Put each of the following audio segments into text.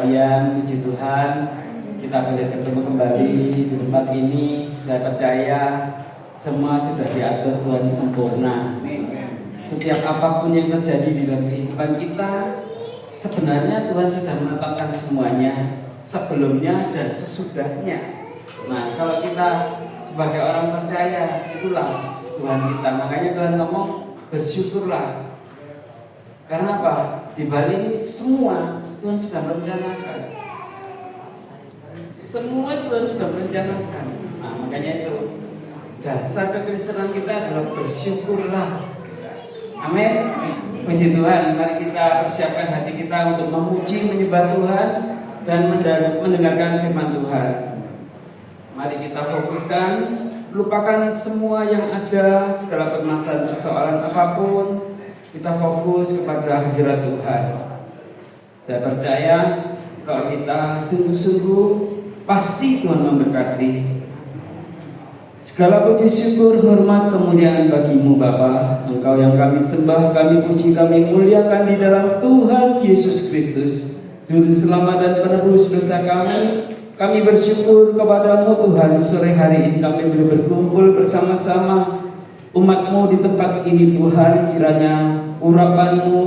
sekalian, puji Tuhan, kita boleh bertemu kembali di tempat ini. Saya percaya semua sudah diatur Tuhan sempurna. Setiap apapun yang terjadi di dalam kehidupan kita, sebenarnya Tuhan sudah menetapkan semuanya sebelumnya dan sesudahnya. Nah, kalau kita sebagai orang percaya, itulah Tuhan kita. Makanya Tuhan ngomong, bersyukurlah. Karena apa? Di balik ini semua Tuhan sudah merencanakan. Semua Tuhan sudah merencanakan. Nah, makanya itu dasar kekristenan kita adalah bersyukurlah. Amin. Puji Tuhan. Mari kita persiapkan hati kita untuk memuji, menyembah Tuhan dan mendengarkan firman Tuhan. Mari kita fokuskan, lupakan semua yang ada, segala permasalahan persoalan apapun. Kita fokus kepada hadirat Tuhan. Saya percaya kalau kita sungguh-sungguh, pasti Tuhan memberkati. Segala puji syukur, hormat, kemuliaan bagimu Bapa. Engkau yang kami sembah, kami puji, kami muliakan di dalam Tuhan Yesus Kristus, Juru Selamat dan Penebus dosa kami. Kami bersyukur kepadamu Tuhan, sore hari ini kami boleh berkumpul bersama-sama umat-Mu di tempat ini Tuhan. Kiranya urapan-Mu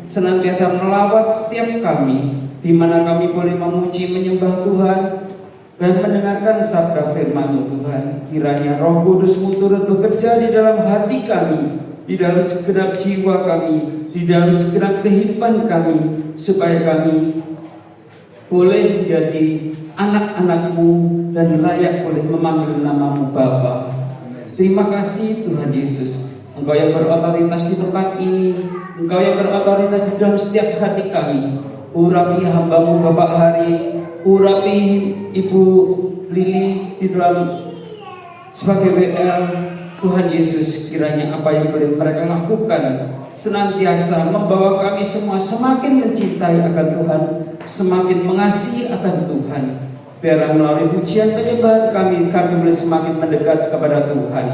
senantiasa melawat setiap kami, di mana kami boleh memuji, menyembah Tuhan dan mendengarkan sabda firman-Mu Tuhan. Kiranya Roh Kudus-Mu turut bekerja di dalam hati kami, di dalam segenap jiwa kami, di dalam segenap kehidupan kami, supaya kami boleh menjadi anak-anak-Mu dan layak boleh memanggil nama-Mu Bapa. Terima kasih Tuhan Yesus, Engkau yang berotoritas di tempat ini, Engkau yang berotoritas di dalam setiap hati kami. Urapi hamba-Mu Bapak Hari, urapi Ibu Lili di dalam sebagai WL. Tuhan Yesus, kiranya apa yang boleh mereka lakukan senantiasa membawa kami semua semakin mencintai akan Tuhan, semakin mengasihi akan Tuhan. Biarlah melalui pujian penyembahan kami boleh semakin mendekat kepada Tuhan.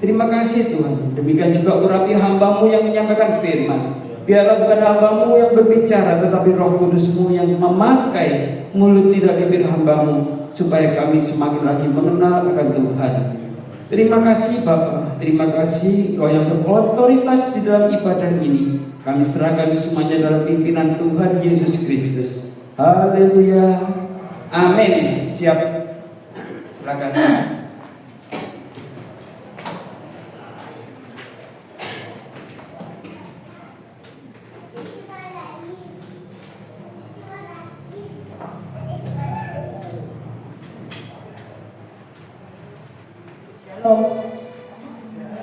Terima kasih Tuhan. Demikian juga urapi hamba-Mu yang menyampaikan firman. Biarlah bukan hamba-Mu yang berbicara, tetapi Roh Kudus-Mu yang memakai mulut lidah bibir hamba-Mu, supaya kami semakin lagi mengenal akan Tuhan. Terima kasih Bapa, terima kasih Kau yang berotoritas di dalam ibadah ini. Kami serahkan semuanya dalam pimpinan Tuhan Yesus Kristus. Haleluya. Amin. Siap. Silakan.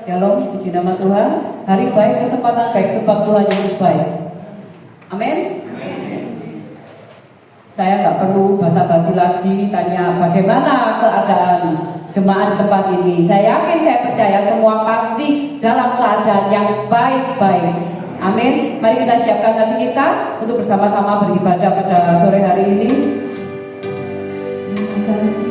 Shalom, puji nama Tuhan. Hari baik, kesempatan baik, sebab Tuhan Yesus baik. Amin. Saya nggak perlu basa-basi lagi tanya bagaimana keadaan jemaat di tempat ini. Saya yakin, saya percaya semua pasti dalam keadaan yang baik-baik. Amin. Mari kita siapkan hati kita untuk bersama-sama beribadah pada sore hari ini. Terima kasih.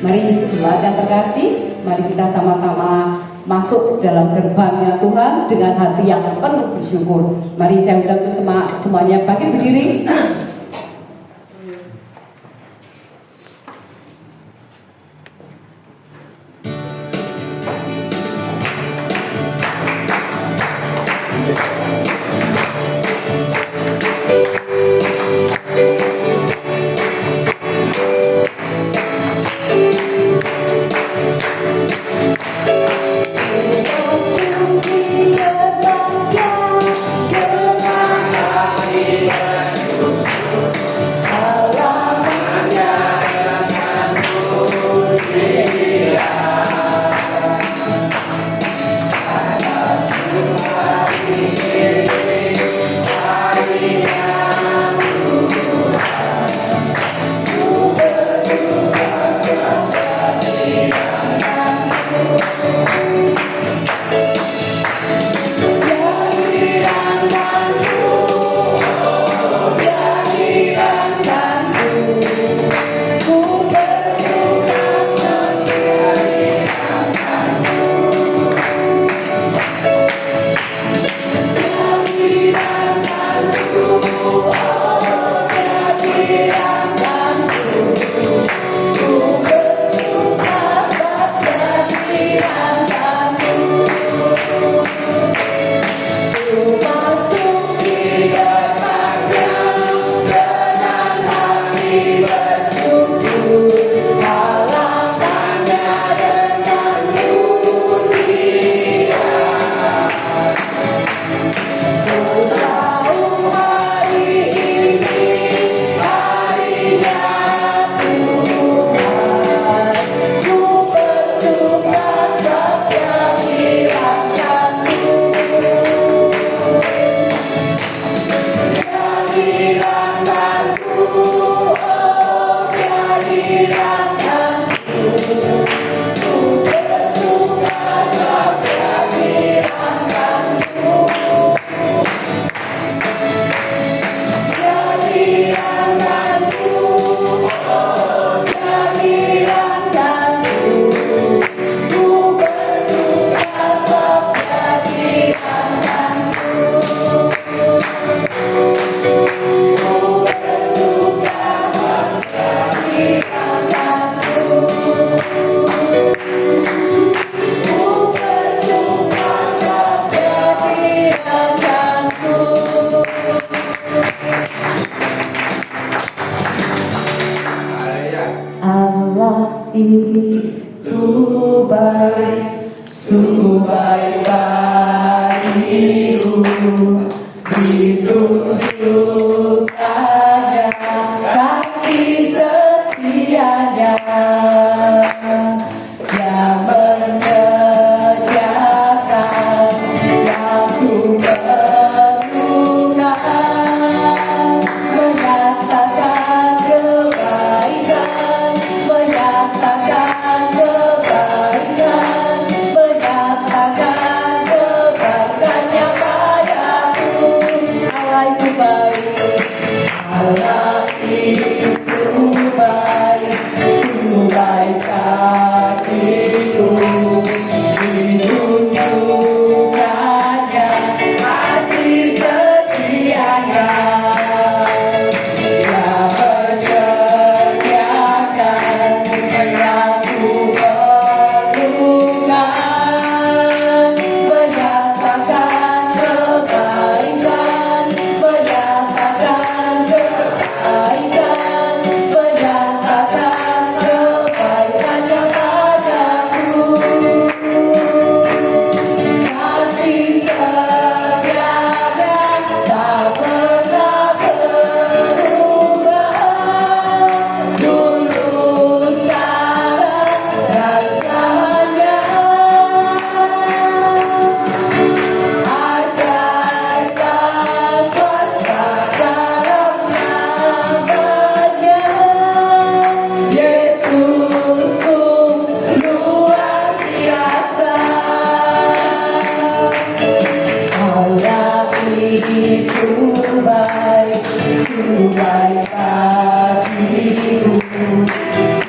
Mari jemaat yang terkasih, mari kita sama-sama masuk dalam gerbangnya Tuhan dengan hati yang penuh bersyukur. Mari saya undang untuk semuanya bangkit berdiri. sungguh baik, sungguh baik bagiku. Ditunjukkannya kasih setianya yang menyediakan yang ku perlukan, menyatakan kebaikan, menyatakan kebaikan, menyatakan kebaikannya padaku. Allah itu baik, Allah itu baik, sungguh baik bagiku. Ditunjukkannya kasih setianya yang menyediakan yang ku perlukan, menyatakan kebaikan, menyatakan kebaikan, menyatakan kebaikannya padaku. Kasih setianya tak pernah berubah, dulu sekarang dan selamanya. Ajaibkan kuasa dalam namanya, Yesusku luar biasa. Allah itu baik, sungguh baik bagiku.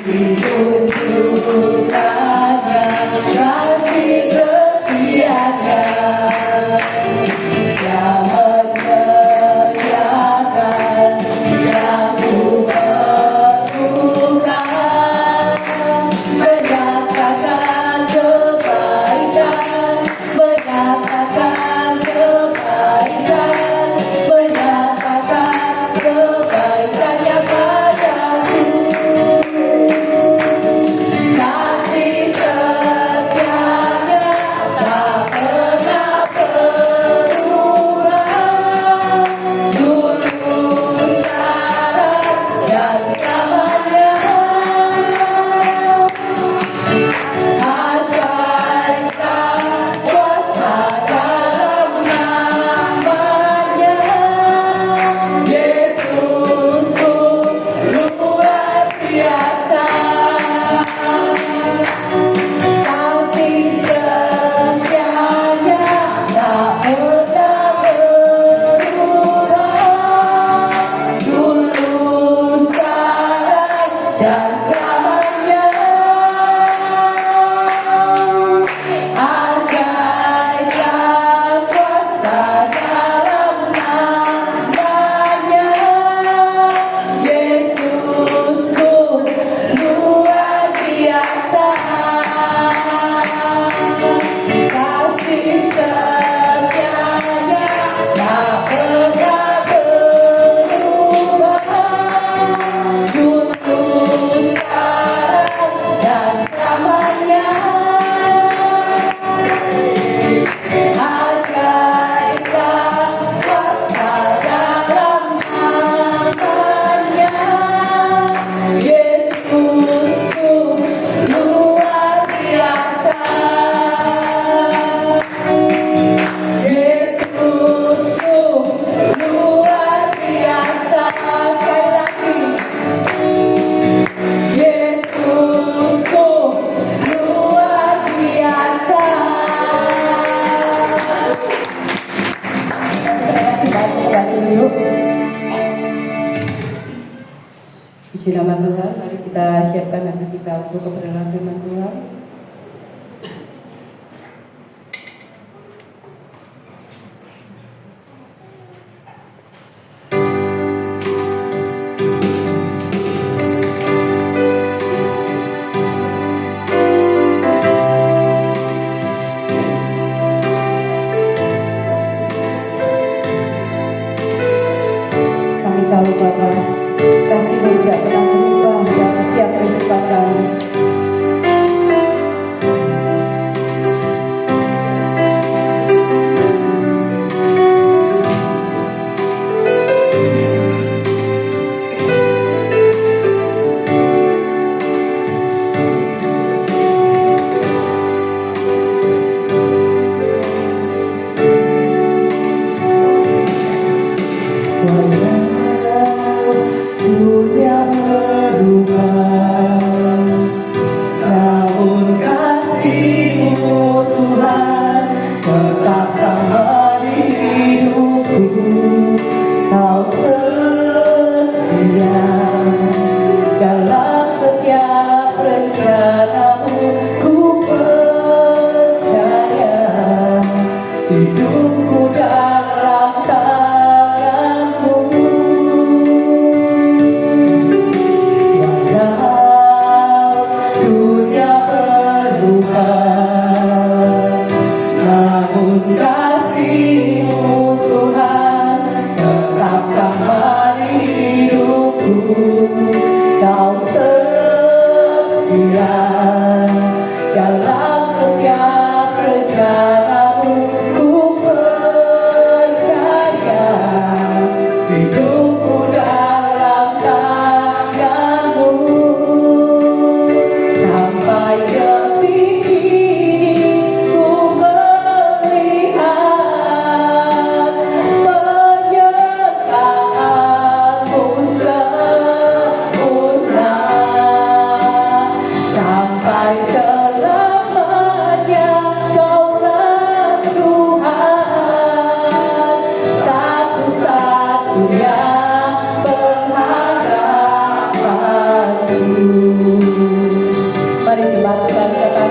Ditunjukkannya kasih setianya yang menyediakan yang ku perlukan, menyatakan kebaikan, menyatakan kebaikan, menyatakan kebaikannya padaku. Kasih setianya tak pernah berubah, dulu sekarang dan selamanya. Ajaibkan kuasa dalam namanya, Yesusku luar biasa. Kasih setianya tak pernah berubah, dulu sekarang dan selamanya. Ajaibkan kuasa dalam namanya, Yesusku luar biasa. Kasih setianya tak pernah berubah, dulu sekarang dan selamanya. Ajaibkan kuasa dalam namanya, Yesusku luar biasa. Yesusku luar biasa. Sekali lagi, Yesusku luar biasa. Puji nama Tuhan, mari kita siapkan hati kita untuk kebenaran firman Tuhan. Kami tahu Bapa, kasih-Mu tidak pernah berubah dalam setiap kehidupan kami.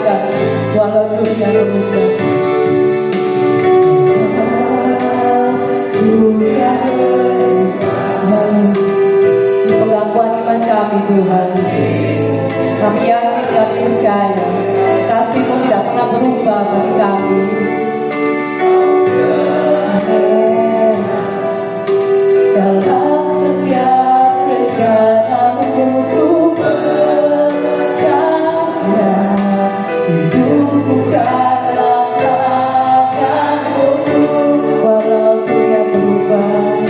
berkat, walau dunia berubah. Dunia berubah. Pengakuan iman kami Tuhan, kami yakin, kami percaya kasih-Mu tidak pernah berubah bagi kami. Dalam setiap rencana-Mu ku percaya, hidupku dalam tangan-Mu, walau dunia berubah,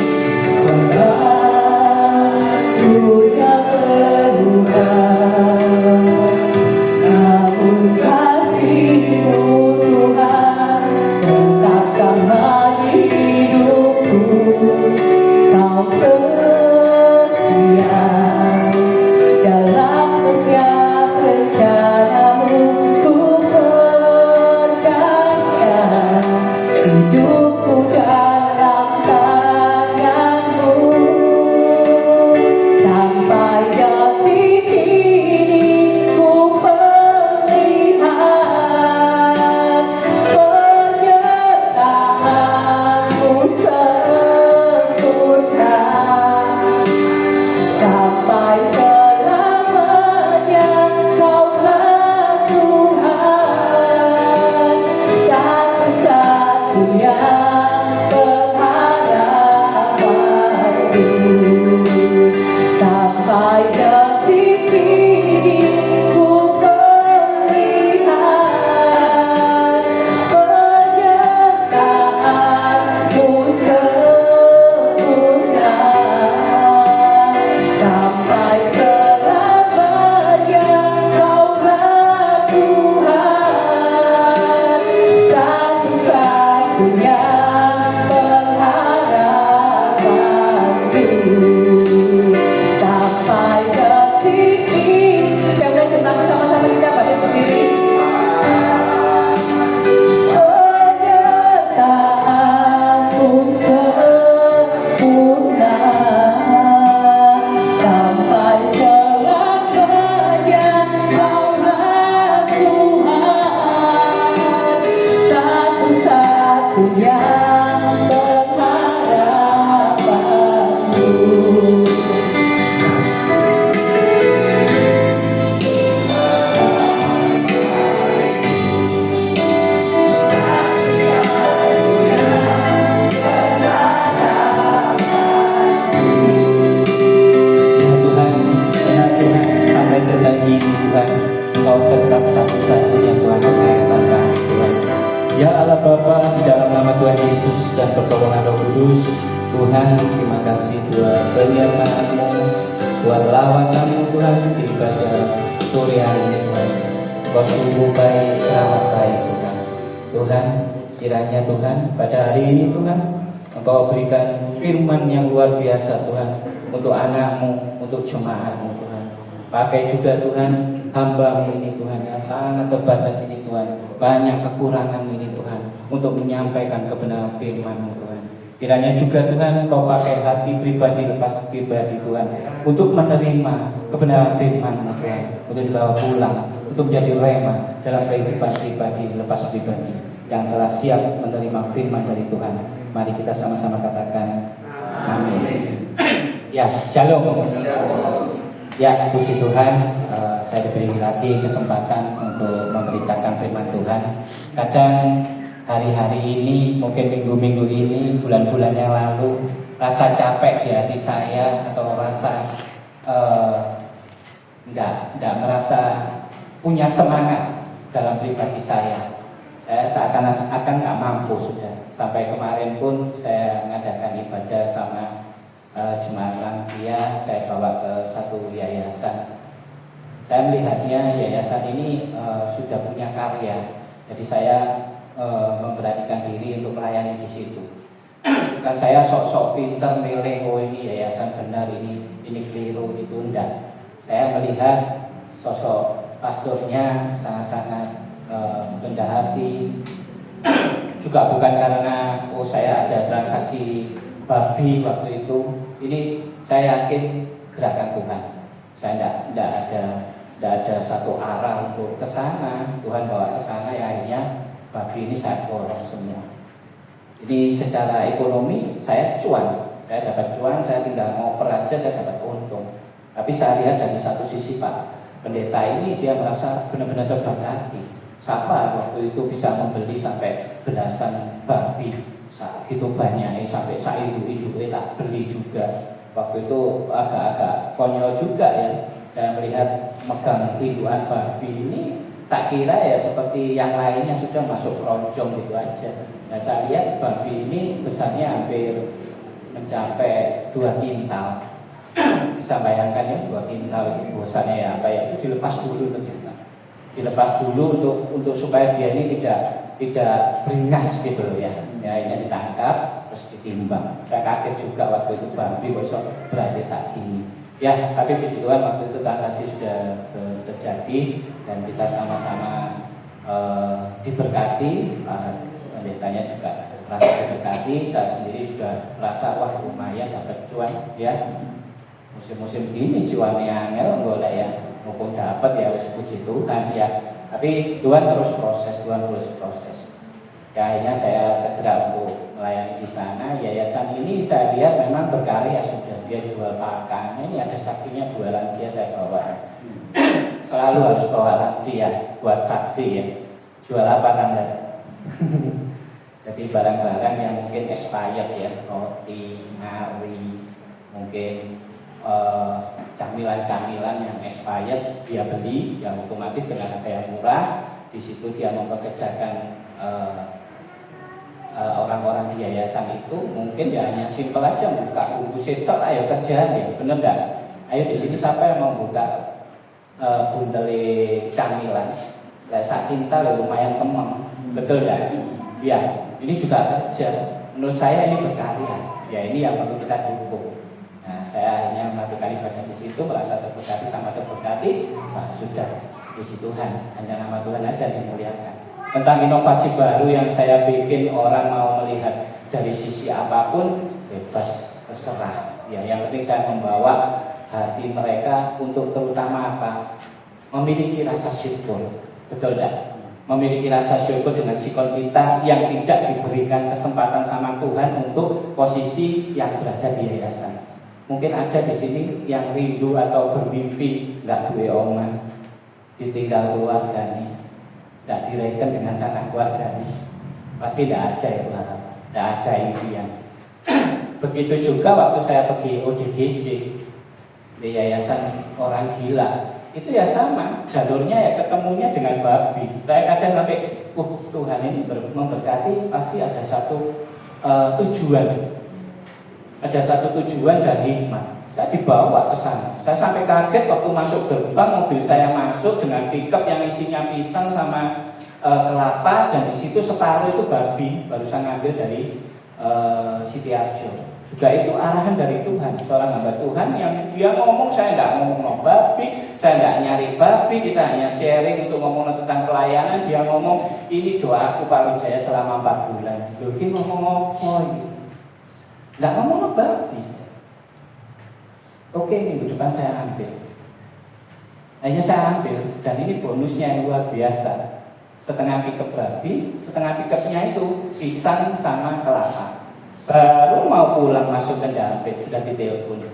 walau dunia berubah, namun kasih-Mu Tuhan tetap sama di hidupku. Kau setia dalam setiap rencana-Mu, ku percaya hidupku dalam tangan-Mu. Sampai detik ini ku melihat penyertaan-Mu sempurna. Sampai selamanya Kaulah Tuhan, satu-satunya pengharapanku. Sampai detik ini ku melihat penyertaan-Mu sempurna. Sampai selamanya Kaulah Tuhan, satu-satunya pengharapanku. Sampai detik ini, saya udah coba bersama-sama kita pada berdiri. Penyertaan-Mu sempurna. Sampai selamanya Kaulah Tuhan, satu-satunya pengharapanku. Ya Tuhan, benar Tuhan, sampai detik ini Tuhan, Engkau tetap satu-satunya Tuhan pengharapan kami Tuhan. Ya Allah Bapa, di dalam nama Tuhan Yesus dan pertolongan Roh Kudus, Tuhan, terima kasih Tuhan penyertaan-Mu, Tuhan lawanan-Mu Tuhan di pada sore hari ini Tuhan. Engkau sungguh baik, sangat baik Tuhan. Tuhan, kiranya Tuhan pada hari ini Tuhan, Engkau berikan firman yang luar biasa Tuhan untuk anak-Mu, untuk jemaat-Mu Tuhan. Pakai juga Tuhan hamba-Mu ini Tuhan yang sangat terbatas ini Tuhan, banyak kekurangan ini Tuhan, untuk menyampaikan kebenaran firman-Mu Tuhan. Kiranya juga Tuhan Engkau pakai hati pribadi lepas pribadi Tuhan, untuk menerima kebenaran firman-Mu Tuhan, untuk dibawa pulang, untuk menjadi rema dalam kehidupan pribadi lepas pribadi yang telah siap menerima firman dari Tuhan. Mari kita sama-sama katakan amin. Ya, shalom. Ya, puji Tuhan, saya diberi lagi kesempatan untuk memberitakan firman Tuhan. Kadang hari-hari ini, mungkin minggu-minggu ini, bulan-bulan yang lalu, rasa capek di hati saya atau rasa enggak merasa punya semangat dalam pribadi saya. Saya seakan-akan nggak mampu sudah. Sampai kemarin pun saya mengadakan ibadah sama jemaat lansia, saya bawa ke satu yayasan. Saya melihatnya yayasan ini sudah punya karya, jadi saya memberanikan diri untuk melayani di situ. Bukan saya sok-sok pintar milih, oh ini yayasan benar, ini keliru, itu enggak. Saya melihat sosok pastornya sangat-sangat rendah hati. Juga bukan karena oh saya ada transaksi babi waktu itu. Ini saya yakin gerakan Tuhan. Saya tidak ada tidak ada satu arah untuk ke sana. Tuhan bawa ke sana, ya akhirnya babi ini saya borong semua. Ini secara ekonomi saya cuan, saya dapat cuan, saya tinggal ngoper aja saya dapat untung. Tapi saya lihat dari satu sisi, Pak pendeta ini dia merasa benar-benar terberkati. Siapa waktu itu bisa membeli sampai belasan babi, gitu banyak, sampai saibu-ibu tak beli juga. Waktu itu agak-agak konyol juga ya. Saya melihat megang induan babi ini, tak kira ya seperti yang lainnya sudah masuk keroncong gitu aja. Nah saya lihat babi ini besarnya hampir mencapai 2 kintal. Bisa bayangkan ya 2 kintal itu besarnya ya apa ya, itu dilepas dulu ternyata. Dilepas dulu untuk supaya dia ini tidak beringas gitu loh ya. Ya ini ditangkap terus ditimbang. Saya kaget juga waktu itu babi besok berada saat ini. Ya, tapi puji Tuhan waktu itu transaksi sudah terjadi dan kita sama-sama diberkati. Pendetanya juga merasa diberkati. Saya sendiri sudah merasa wah lumayan dapat cuan ya. Musim-musim ini cuannya angel golek ya. Mumpung dapat ya wis puji Tuhan ya. Tapi Tuhan terus proses. Ya, akhirnya saya tergerak untuk melayani di sana. Yayasan ini saya lihat memang berkarya sudah. Dia jual pakan. Ini ada saksinya 2 lansia saya bawa. Selalu harus bawa lansia buat saksi ya. Jual apa Anda? Jadi barang-barang yang mungkin expired ya, roti, nari, mungkin camilan-camilan yang expired dia beli, yang otomatis dengan harga yang murah. Di situ dia mempekerjakan orang-orang di yayasan itu mungkin ya hanya simpel aja buka bungkus setok, ayo kerja ya, bener enggak? Ayo di sini siapa yang mau buka bundele camilan? Lah sak kintal ya lumayan kemeng, betul enggak? Ya, ini juga kerja. Menurut saya ini berkarya. Ya ini yang perlu kita dukung. Nah, saya hanya melakukan ibadah di situ, merasa terberkati sama terberkati. Nah, sudah, puji Tuhan. Hanya nama Tuhan aja dimuliakan. Tentang inovasi baru yang saya bikin, orang mau melihat dari sisi apapun bebas, terserah. Ya, yang penting saya membawa hati mereka untuk terutama apa? Memiliki rasa syukur. Betul tak? Memiliki rasa syukur dengan sikon kita yang tidak diberikan kesempatan sama Tuhan untuk posisi yang berada di yayasan. Mungkin ada di sini yang rindu atau bermimpi nggak duwe oman, ditinggal keluarganya, nggak direken dengan sanak keluarganya. Pasti tidak ada itu harapan, tidak ada impian. Begitu juga waktu saya pergi ODGJ di yayasan orang gila, itu ya sama, jalurnya ya ketemunya dengan babi. Saya kadang sampai, Tuhan ini memberkati, pasti ada satu tujuan. Ada satu tujuan dan hikmah. Saya dibawa ke sana. Saya sampai kaget waktu masuk gerbang, mobil saya masuk dengan pickup yang isinya pisang sama kelapa, dan di situ separuh itu babi, barusan ngambil dari Sidoarjo. Juga itu arahan dari Tuhan, seorang hamba Tuhan yang dia ngomong, saya nggak ngomong babi, saya nggak nyari babi, kita hanya sharing untuk ngomong tentang pelayanan. Dia ngomong, ini doaku Pak Wijaya selama 4 bulan. Loh, ini ngomong apa ini? Nggak ngomong babi. Oke, minggu depan saya ambil. Akhirnya saya ambil, dan ini bonusnya yang luar biasa. Setengah pickup babi, setengah pickupnya itu pisang sama kelapa. Baru mau pulang masuk ke dampit sudah ditelepon.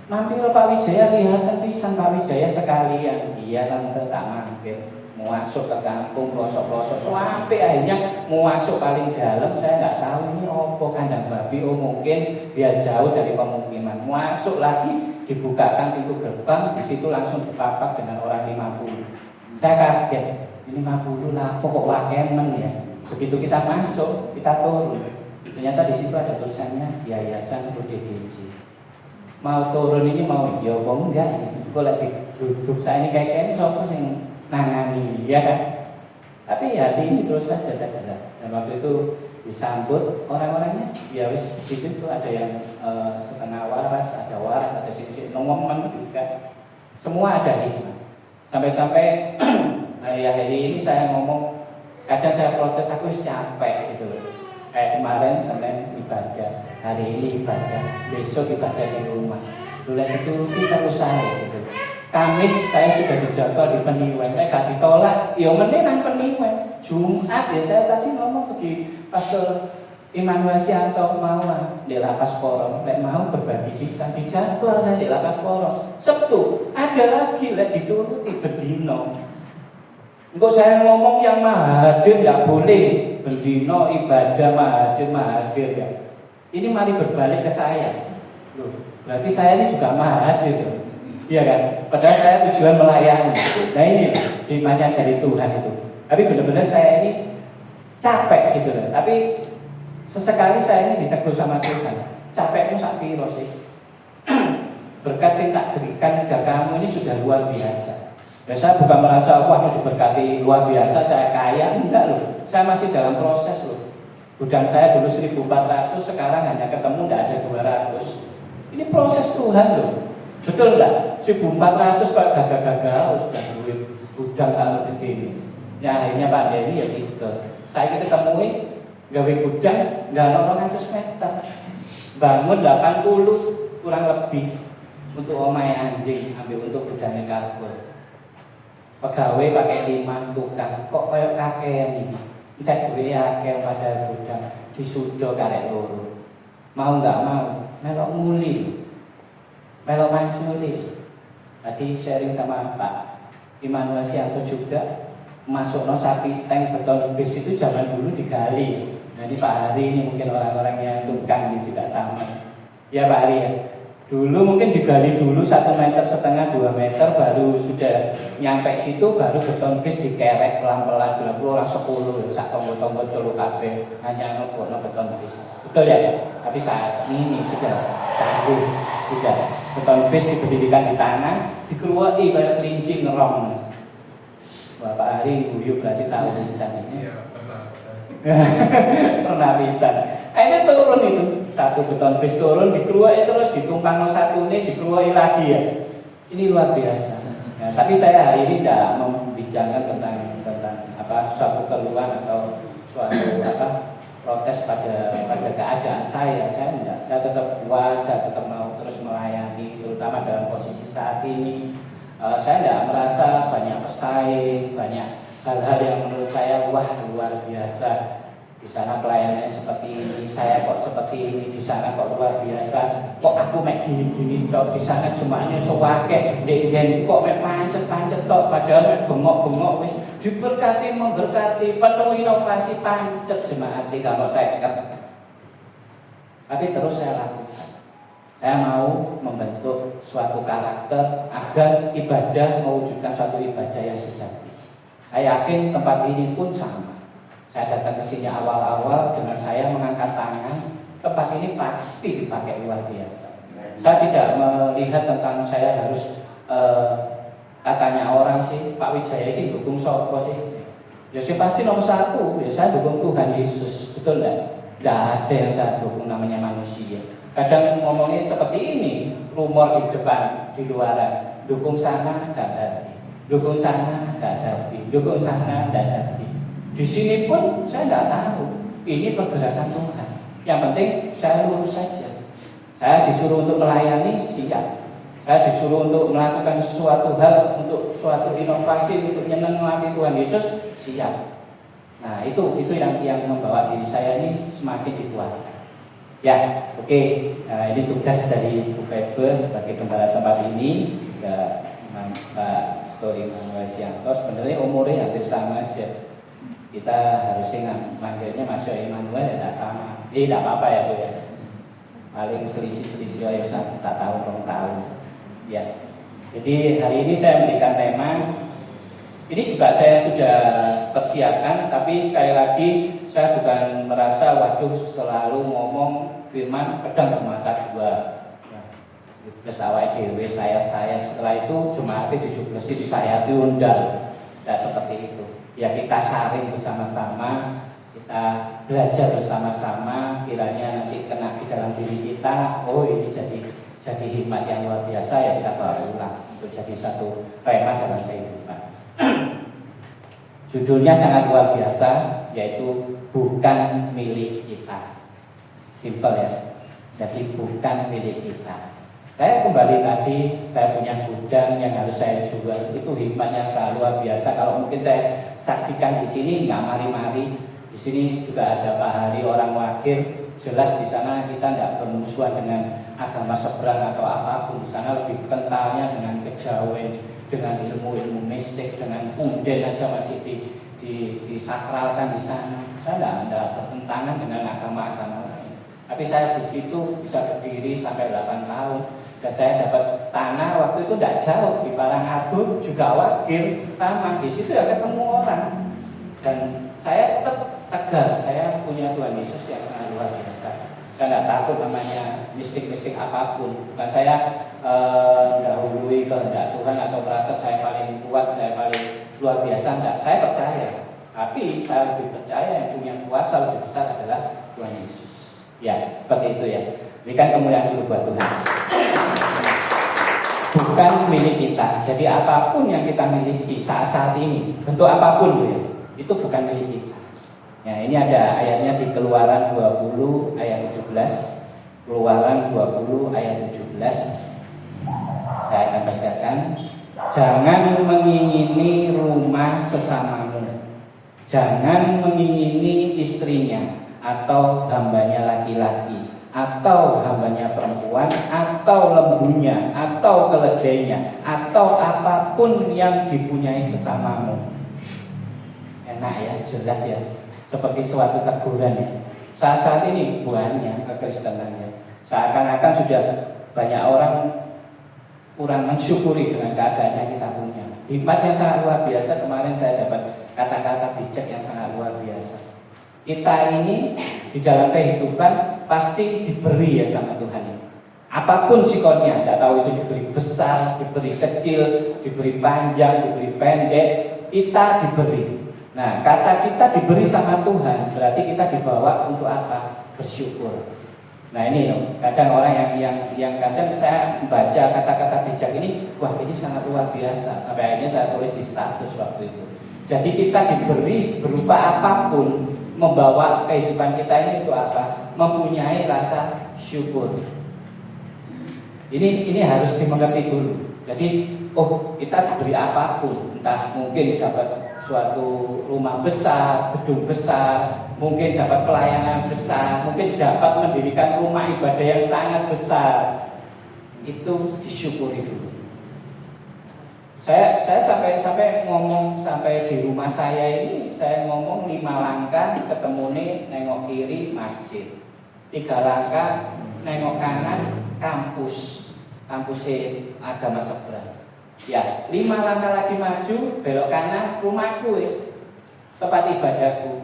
Mampir Pak Wijaya, lihat pisang Pak Wijaya sekalian. Iya tante, tak mampir. Mau masuk ke kampung pelosok-pelosok, sampai akhirnya mau masuk paling dalam. Saya nggak tahu ini opo kandang babi. Oh mungkin biar jauh dari pemukiman. Masuk lagi, dibukakan pintu gerbang, di situ langsung dipapak dengan orang 50. Saya kaget, ini 50 lah, kok wakemen ya. Begitu kita masuk, kita turun. Ternyata di situ ada tulisannya Yayasan ODGJ. Mau turun ini mau ya wong enggak. Kok lagi duduk saya ini kayak sapa sing nangani ya kan. Tapi hati ini terus saja ada. Dan waktu itu disambut orang-orangnya ya wis itu ada yang setengah waras, ada sisi nomomen juga. Semua ada hikmah. Sampai-sampai hari ini saya ngomong, kadang saya protes, aku capek gitu loh. Kayak kemarin Senin ibadah, hari ini ibadah, besok ibadah di rumah. Dulu itu kita usaha gitu. Kamis saya sudah dijadwal di Peniwen, saya gak ditolak, ya mending nang Peniwen. Jumat ya saya tadi ngomong pergi Pastor Immanuel Sianto mau di Lapas Porong, mau berbagi kisah dijadwal saya di Lapas Porong. Sabtu ada lagi lah dituruti bendino. Engkau saya ngomong yang mahadir nggak boleh bendino ibadah mahadir ya. Ini mari berbalik ke saya. Loh, berarti saya ini juga mahadir ya. Iya kan? Padahal saya tujuan melayani. Nah ini hikmahnya dari Tuhan itu. Tapi benar-benar saya ini capek gitu loh. Tapi sesekali saya ini ditegur sama Tuhan. Capekmu sak piro sih? Berkat yang tak berikan pada kamu ini sudah luar biasa. Ya saya bukan merasa wah diberkati luar biasa, saya kaya, enggak loh. Saya masih dalam proses loh. Gudang saya dulu 1.400, sekarang hanya ketemu enggak ada 200. Ini proses Tuhan loh. Betul enggak? 1.400 kok gagal-gagal sudah duit gudang sangat gede ini. Ya akhirnya pandemi ya gitu. Saya ketemui gawe gudang nggak 200 meter, bangun 80 kurang lebih untuk omahe anjing, ambil untuk gudangnya kabel. Pegawai pakai 5 tukang, kok kayak kakean ini. Entek duwe akeh pada gudang disudo karek loro. Mau nggak mau, melok muli. Melok manculi. Tadi sharing sama Pak Immanuel Sianto juga, masuk sapi tank beton bis itu zaman dulu digali. Nah ini Pak Hari ini mungkin orang-orang yang tukang ini juga sama. Ya Pak Hari ya. Dulu mungkin digali dulu 1,5 meter, 2 meter, baru sudah nyampe situ, baru beton bis dikerek pelan-pelan, berapa orang 10, sak tombol-tombol colok kabeh, hanya ngebono beton bis. Betul ya? Tapi saat ini sudah tangguh, sudah beton bis diberdirikan di tanah, dikeluari kayak kelinci ngerong. Bapak Hari guyu berarti tahu bisa ini. Iya, pernah bisa. Pernah bisa. Akhirnya turun itu, satu beton bis turun, dikeluari terus ditumpang satu ini, dikeluari lagi ya. Ini luar biasa. Ya, tapi saya hari ini tidak membicarakan tentang apa suatu keluhan atau suatu protes pada keadaan saya. Saya tidak. Saya tetap kuat, saya tetap mau terus melayani, terutama dalam posisi saat ini. Saya tidak merasa banyak pesaing, banyak hal-hal yang menurut saya wah luar biasa. Di sana pelayanannya seperti ini, saya kok seperti ini, di sana kok luar biasa. Kok aku mek gini-gini tok, di sana jemaahnya sewake, ndek kok mek pancet-pancet tok, padahal mek bengok-bengok wis diberkati memberkati, penuh inovasi pancet jemaat kalau saya kata. Tapi terus saya lakukan. Saya mau membentuk suatu karakter agar ibadah mewujudkan suatu ibadah yang sejati. Saya yakin tempat ini pun sama. Saya datang ke sini awal-awal dengan saya mengangkat tangan, tempat ini pasti dipakai luar biasa. Saya tidak melihat tentang saya harus katanya orang sih, Pak Wijaya ini dukung sopo sih. Ya sih pasti nomor 1, ya saya dukung Tuhan Yesus, betul enggak? Tidak ada yang saya dukung namanya manusia. Kadang ngomongnya seperti ini, rumor di depan, di luaran, dukung sana gak hati, dukung sana gak hati, dukung sana gak hati. Di sini pun saya nggak tahu, ini pergerakan Tuhan. Yang penting saya lurus saja. Saya disuruh untuk melayani, siap. Saya disuruh untuk melakukan sesuatu hal, untuk suatu inovasi, untuk menyenangkan Tuhan Yesus, siap. Nah itu yang membawa diri saya ini semakin dikuatkan. Ya, oke. Nah, ini tugas dari Bu Faber sebagai gembala tempat ini. Ya, Pak Story Immanuel Sianto sebenarnya umurnya hampir sama aja. Kita harusnya manggilnya Mas Immanuel ya tidak sama. Tidak apa-apa ya Bu ya. Paling selisih-selisih ya 1 tahun 2 tahun. Ya. Jadi hari ini saya memberikan tema. Ini juga saya sudah persiapkan, tapi sekali lagi saya bukan merasa waduh selalu ngomong firman pedang bermata dua. Plus awal dewe saya setelah itu cuma 17 di saya diundang. Tidak seperti itu. Ya kita saring bersama-sama, kita belajar bersama-sama, kiranya nanti kena di dalam diri kita. Oh ini jadi hikmat yang luar biasa ya kita bawa pulang untuk jadi satu tema dalam kehidupan. Judulnya sangat luar biasa, yaitu bukan milik kita. Simple ya. Jadi bukan milik kita. Saya kembali tadi, saya punya gudang yang harus saya jual. Itu hikmatnya sangat luar biasa. Kalau mungkin saya saksikan di sini nggak mari-mari. Di sini juga ada Pak Hari orang Wakil. Jelas di sana kita tidak bermusuhan dengan agama seberang atau apapun. Di sana lebih kentalnya dengan kejawen, dengan ilmu-ilmu mistik, dengan punden aja masih disakralkan di sana. Saya tidak bertentangan dengan agama-agama lain. Tapi saya di situ bisa berdiri sampai 8 tahun. Dan saya dapat tanah waktu itu tidak jauh di Parangabur, juga Wakil sama. Di situ ya ketemu orang. Dan saya tetap tegar, saya punya Tuhan Yesus yang sangat luar biasa. Saya tidak takut namanya mistik-mistik apapun. Bukan saya mendahului kehendak Tuhan atau merasa saya paling kuat, saya paling luar biasa. Tidak, saya percaya. Tapi saya lebih percaya yang punya kuasa lebih besar adalah Tuhan Yesus. Ya, seperti itu ya. Berikan kemuliaan dulu buat Tuhan. Bukan milik kita. Jadi apapun yang kita miliki saat-saat ini, bentuk apapun ya, itu bukan milik kita. Ya, ini ada ayatnya di Keluaran 20 ayat 17. Keluaran 20 ayat 17. Saya akan bacakan. Jangan mengingini rumah sesamamu. Jangan mengingini istrinya atau hambanya laki-laki, atau hambanya perempuan, atau lembunya, atau keledainya, atau apapun yang dipunyai sesamamu. Enak ya, jelas ya. Seperti suatu teguran ya. Saat-saat ini buahnya kekristenannya. Seakan-akan sudah banyak orang kurang mensyukuri dengan keadaan yang kita punya. Hikmatnya sangat luar biasa. Kemarin saya dapat kata-kata bijak yang sangat luar biasa. Kita ini di dalam kehidupan pasti diberi ya sama Tuhan ini. Apapun sikonnya, tidak tahu itu diberi besar, diberi kecil, diberi panjang, diberi pendek, kita diberi. Nah, kata kita diberi sama Tuhan, berarti kita dibawa untuk apa? Bersyukur. Nah ini loh, kadang orang yang kadang saya membaca kata-kata bijak ini, wah ini sangat luar biasa. Sampai akhirnya saya tulis di status waktu itu. Jadi kita diberi berupa apapun, membawa kehidupan kita ini itu apa? Mempunyai rasa syukur. Ini harus dimengerti dulu. Jadi, oh kita diberi apapun, entah mungkin dapat suatu rumah besar, gedung besar, mungkin dapat pelayanan besar, mungkin dapat mendirikan rumah ibadah yang sangat besar. Itu disyukuri dulu. Saya sampai ngomong sampai di rumah saya ini, saya ngomong 5 langkah ketemu nih nengok kiri masjid, 3 langkah nengok kanan kampus agama seberang. Ya, 5 langkah lagi maju belok kanan rumahku wis tempat ibadahku.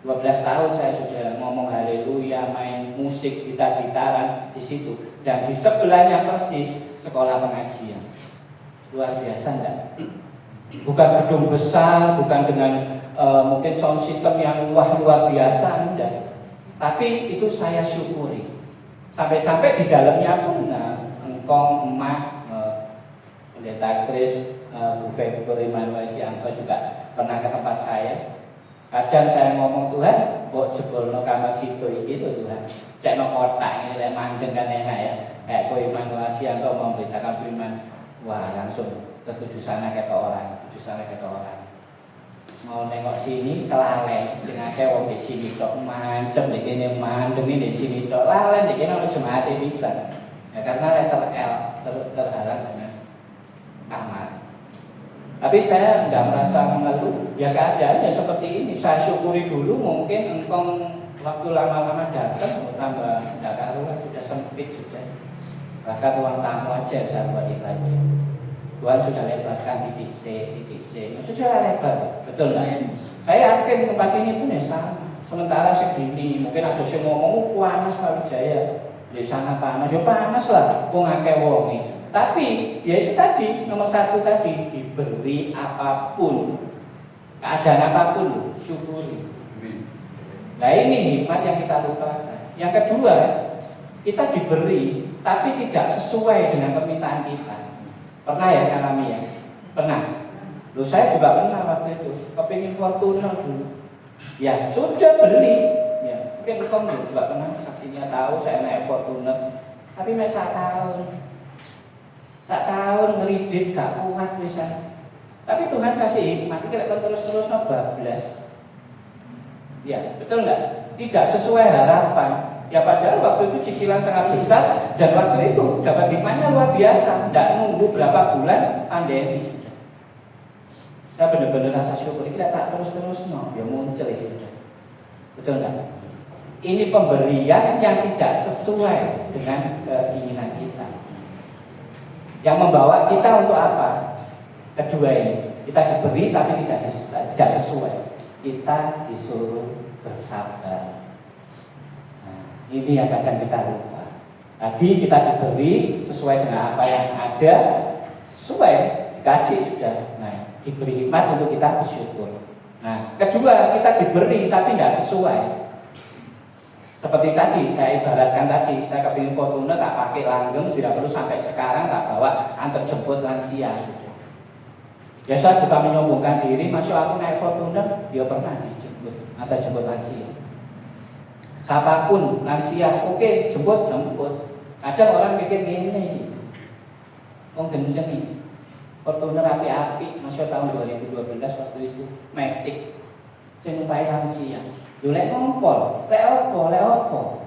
12 tahun saya sudah ngomong haleluya, main musik, gitar-gitaran di situ, dan di sebelahnya persis sekolah pengajian. Luar biasa enggak? Bukan gedung besar, bukan dengan mungkin sound system yang luar biasa, enggak. Tapi itu saya syukuri. Sampai-sampai di dalamnya pun engkong, emak, Pendeta Kris, Bu Febri Manuel Sianto juga pernah ke tempat saya. Kadang saya ngomong, Tuhan, kok jebolno kamar situ iki to Tuhan. Cekno kotak ini lek manggen kan enak ya. Kayak kowe Manuel Sianto memberitakan firman, wah langsung ketujuh sana ketok orang. Mau nengok sini kelalen, sing akeh wong di sini tok mancem di kene mandeng di sini tok lalen di kene ono jemaat bisa. Ya karena letter L terhalang dengan kamar. Tapi saya tidak merasa mengeluh. Ya keadaannya seperti ini. Saya syukuri dulu. Mungkin engkau waktu lama-lama datang tambah tidak karuan, sudah sempit sudah. Bahkan ruang tamu aja saya buat lagi. Tuhan sudah lebarkan titik C. Sudah lebar, betul nggak? Saya yakin tempat ini pun ya sama. Sementara segini, mungkin ada yang ngomong panas Pak Wijaya. Di sana panas, ya panas lah. Kok ngake wong nih. Tapi ya itu tadi nomor 1 tadi, diberi apapun, keadaan apapun, syukuri. Nah ini hikmat yang kita lupakan. Yang kedua, kita diberi tapi tidak sesuai dengan permintaan kita. Pernah ya alami ya? Pernah. Loh saya juga pernah waktu itu kepingin Fortuner dulu. Ya sudah beli. Ya mungkin kamu juga pernah, saksinya tahu saya naik Fortuner. Tapi masih 1 tahun sak tahun ngeridik gak kuat bisa. Tapi Tuhan kasih hikmat, kita terus-terus bablas. Ya, betul nggak? Tidak sesuai harapan. Ya padahal waktu itu cicilan sangat besar dan waktu itu dapat hikmatnya luar biasa. Tidak nunggu berapa bulan pandemi sudah. Saya benar-benar rasa syukur. Kita tak terus-terus ya muncul itu. Betul nggak? Ini pemberian yang tidak sesuai dengan keinginan kita. Yang membawa kita untuk apa? Kedua ini, kita diberi tapi tidak sesuai. Kita disuruh bersabar. Nah, ini yang kadang kita lupa. Tadi kita diberi sesuai dengan apa yang ada, sesuai dikasih sudah. Nah, diberi hikmat untuk kita bersyukur. Nah, kedua kita diberi tapi tidak sesuai. Seperti tadi, saya ibaratkan tadi, saya kepingin Fortuner tak pakai langgeng, tidak perlu sampai sekarang tak bawa antar jemput lansia. Ya saya bukan menyombongkan diri, masuk aku naik Fortuner, dia pernah dijemput atau jemput lansia. Siapapun lansia, oke, jemput. Kadang orang mikir gini, gendeng nih, Fortuner api-api, masuk tahun 2012 waktu itu, Matic, saya numpai lansia. Lek ngompol, lek opo.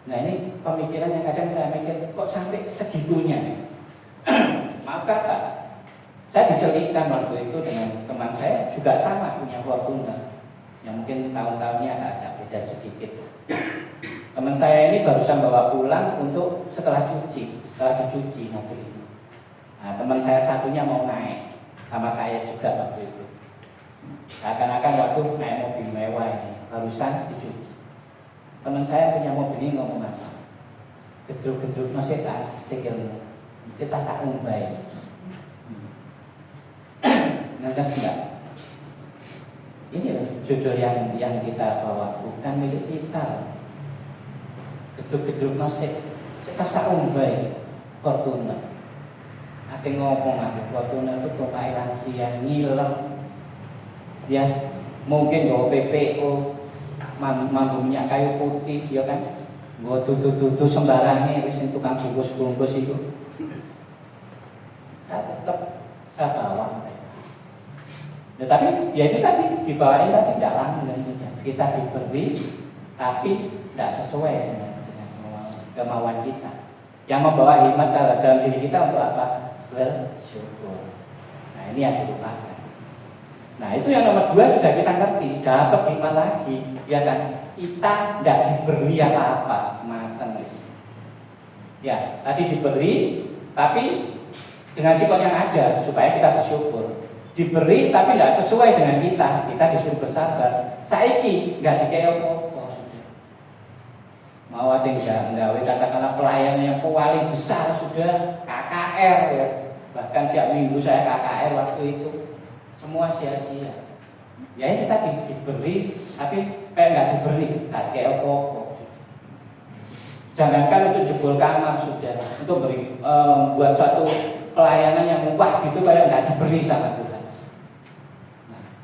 Nah ini pemikiran yang kadang saya mikir, kok sampai segitunya. Maaf Pak. Saya dicelikkan waktu itu dengan teman saya juga sama punya Fortuner yang mungkin tahun-tahunnya agak beda sedikit. Teman saya ini barusan bawa pulang untuk setelah dicuci mobil ini. Nah, teman saya satunya mau naik sama saya juga waktu itu. Seakan-akan waktu naik mobil mewah ini barusan dicuci. Teman saya punya mobil ini ngomong apa? Gedruk-gedruk masih tak sikilmu, kita tak umbai. Ngerti enggak? Ini jodoh yang kita bawa bukan milik kita. Gedruk-gedruk nasib, kita tak umbai Fortuner. Ada ngomong aku Fortuner itu pemain lansia ngilang. Ya mungkin bawa PPO, manggungnya kayu putih, ya kan? Bawa tutu sembarangnya, wis tukang bungkus itu. Saya bawa. Ya, tapi ya itu tadi dibawain tadi tidak langgeng kita diberi tapi tidak sesuai dengan kemauan kita. Yang membawa hikmat dalam diri kita untuk apa? Bersyukur. Nah ini yang dilupakan. Nah itu yang nomor 2 sudah kita ngerti, dapat hikmat lagi, ya kan? Kita tidak diberi apa-apa, mateng wis. Ya tadi diberi tapi dengan sifat yang ada supaya kita bersyukur. Diberi tapi tidak sesuai dengan kita disuruh bersabar. Saiki nggak dikei apa-apa sudah. Mau ada nggak katakanlah pelayan yang paling besar sudah KKR ya. Bahkan setiap minggu saya KKR waktu itu semua sia-sia. Ya ini kita diberi tapi kayak nggak diberi, nggak dikei apa-apa. Jangankan itu jebol kamar sudah untuk beri buat suatu pelayanan yang mewah gitu kayak nggak diberi sama Tuhan.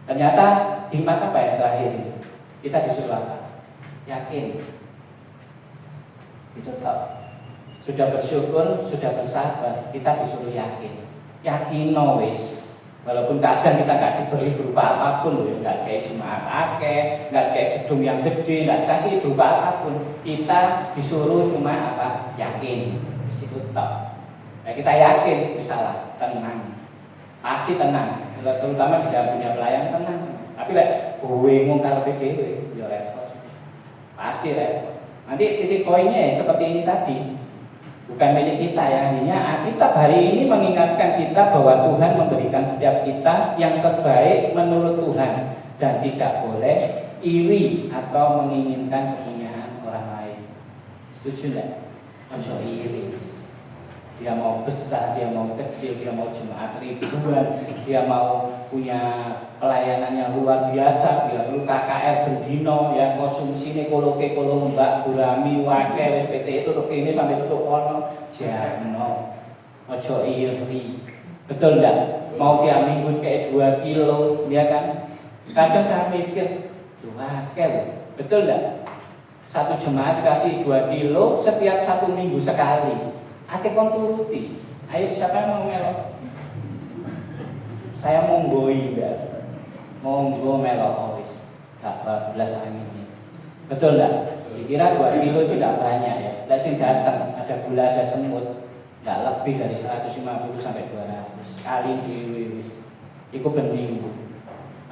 Ternyata hikmat apa yang terakhir ini? Kita disuruh apa? Yakin. Itu tak. Sudah bersyukur, sudah bersabar, kita disuruh yakin. Yakin wis. Walaupun kadang kita nggak diberi berupa apapun, nggak kayak jemaat akeh, nggak kayak gedung yang gede, nggak dikasih berupa apapun. Kita disuruh cuma apa? Yakin. Itu tak. Nah, kita yakin, misalnya tenang, pasti tenang. Terutama di dalam dunia pelayan tenang. Tapi bingung kalau PDW, ya repot. Pasti repot. Nanti titik poinnya seperti ini tadi. Bukan milik kita, yang hanya Alkitab hari ini mengingatkan kita bahwa Tuhan memberikan setiap kita yang terbaik menurut Tuhan dan tidak boleh iri atau menginginkan kepunyaan orang lain. Setuju enggak? Ojo iri. Dia mau besar, dia mau kecil, dia mau jemaat ribuan, dia mau punya pelayanan yang luar biasa, dia perlu KKR berdino, ya konsumsi ini koloke mbak gurami wakil SPT itu tutup ini sampai tutup kono, jangan, ojo iri, betul enggak? Mau tiap minggu kayak 2 kilo, dia kan? Kadang saya mikir, wakil, betul enggak? Satu jemaat kasih 2 kilo setiap 1 minggu sekali. Ake kon turuti. Ayo siapa yang mau melok? Saya monggoi ya. Monggo melok wis. Gak bablas ini. Betul enggak? Dikira 2 kilo itu tidak banyak ya. Lah sing datang ada gula, ada semut, enggak lebih dari 150 sampai 200 kali wis. Iku bening.